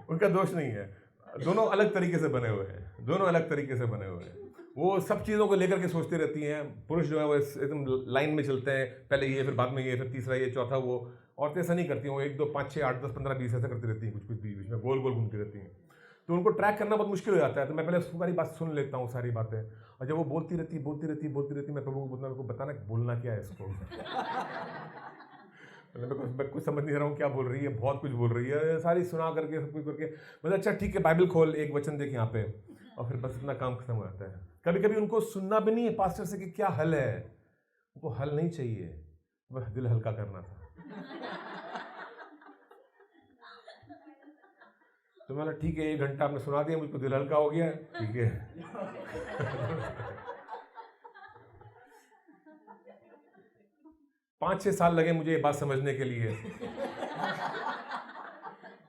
उनका दोष नहीं है, दोनों अलग तरीके से बने हुए हैं, दोनों अलग तरीके से बने हुए हैं। वो सब चीज़ों को लेकर के सोचती रहती हैं। पुरुष जो है वो एकदम लाइन में चलते हैं, पहले ये, फिर बाद में ये, फिर तीसरा ये, चौथा वो। औरतें ऐसा नहीं करती हैं, वो 1 2 5 6 8 10 15 20 ऐसा करती रहती हैं, कुछ कुछ बीच में गोल गोल घूमती रहती हैं। तो उनको ट्रैक करना बहुत मुश्किल हो जाता है। तो मैं पहले सारी बात सुन लेता हूँ, सारी बातें, और जब वो बोलती रहती मैं प्रभु को बोलता हूँ, बताना बोलना क्या है इसको। मैं कुछ समझ नहीं रहा हूँ क्या बोल रही है, बहुत कुछ बोल रही है, सारी सुना करके सब कुछ करके मतलब अच्छा ठीक है बाइबल खोल, एक वचन देख यहाँ पे, और फिर बस इतना काम खत्म हो जाता है। कभी कभी उनको सुनना भी नहीं है पास्टर से कि क्या हल है, उनको हल नहीं चाहिए, बस दिल हल्का करना था। तो मैंने ठीक है 1 घंटा आपने सुना दिया, मुझको दिल हल्का हो गया, ठीक है। 5-6 साल लगे मुझे ये बात समझने के लिए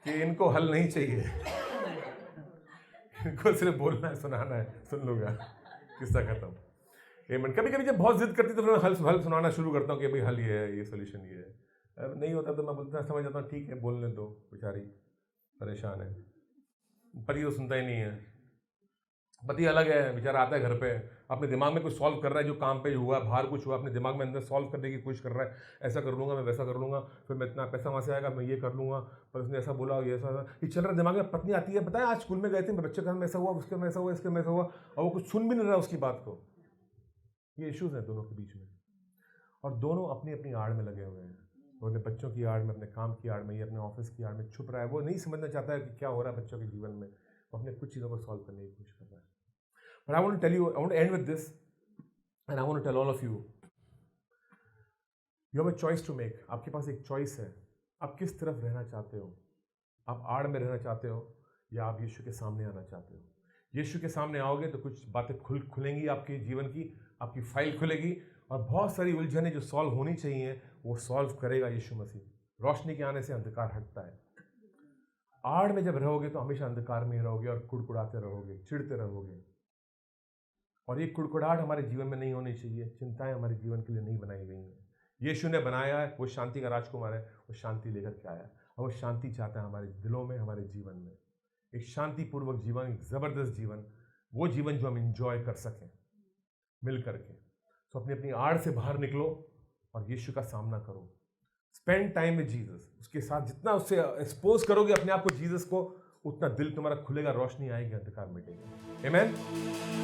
कि इनको हल नहीं चाहिए, इनको सिर्फ बोलना है, सुनाना है, सुन लूंगा, किस्सा खत्म। कभी कभी जब बहुत जिद करती तो फिर हल सुनाना शुरू करता हूँ कि भाई हल ये है, ये सोल्यूशन ये है। नहीं होता तो मैं बोलता समझ जाता हूँ, ठीक है बोलने दो, बेचारी परेशान है। पति तो सुनता ही नहीं है, पति अलग है, बेचारा आता है घर पे, अपने दिमाग में कुछ सॉल्व कर रहा है, जो काम पे हुआ, बाहर कुछ हुआ, अपने दिमाग में अंदर सॉल्व करने की कोशिश कर रहा है। ऐसा कर लूँगा, मैं वैसा कर लूँगा, फिर मैं इतना पैसा वहाँ से आएगा, मैं ये कर लूँगा, पर उसने ऐसा बोला, ये ऐसा ये चल रहा है दिमाग में। पत्नी आती है, पता है आज स्कूल में गए थे, बच्चे का ऐसा हुआ, उसके में ऐसा हुआ, इसके में ऐसा हुआ, और वो कुछ सुन भी नहीं रहा उसकी बात को। ये इश्यूज़ हैं दोनों के बीच में, और दोनों अपनी अपनी आड़ में लगे हुए हैं। वो अपने बच्चों की आड़ में, अपने काम की आड़ में, ये अपने ऑफिस की आड़ में छुप रहा है। वो नहीं समझना चाहता है कि क्या हो रहा है बच्चों के जीवन में, वो अपने कुछ चीज़ों को सॉल्व करने की कोशिश कर रहा है। But I want to tell you, I want to end with this, and I want to tell all of you, you have a choice to make. आपके पास एक चॉइस है, आप किस तरफ रहना चाहते हो। आप आड़ में रहना चाहते हो या आप यीशु के सामने आना चाहते हो। यीशु के सामने आओगे तो कुछ बातें खुलेंगी आपके जीवन की, आपकी फाइल खुलेगी, और बहुत सारी उलझनें जो सॉल्व होनी चाहिए वो सॉल्व करेगा यीशु मसीह। रोशनी के आने से अंधकार हटता है। आड़ में जब रहोगे तो हमेशा अंधकार में ही रहोगे और कुड़कुड़ाते रहोगे, चिढ़ते रहोगे, और ये कुड़कुड़ाहट हमारे जीवन में नहीं होनी चाहिए। चिंताएं हमारे जीवन के लिए नहीं बनाई गई हैं। यीशु ने बनाया है, वो शांति का राजकुमार है, वो शांति लेकर के आया, और वो शांति चाहता है हमारे दिलों में, हमारे जीवन में। एक शांतिपूर्वक जीवन, एक ज़बरदस्त जीवन, वो जीवन जो हम इंजॉय कर सकें मिल करके। तो अपनी अपनी आड़ से बाहर निकलो और यीशु का सामना करो। Spend time with Jesus. उसके साथ जितना उससे एक्सपोज करोगे अपने आप को जीसस को, उतना दिल तुम्हारा खुलेगा, रोशनी आएगी, अंधकार मिटेगा। आमीन।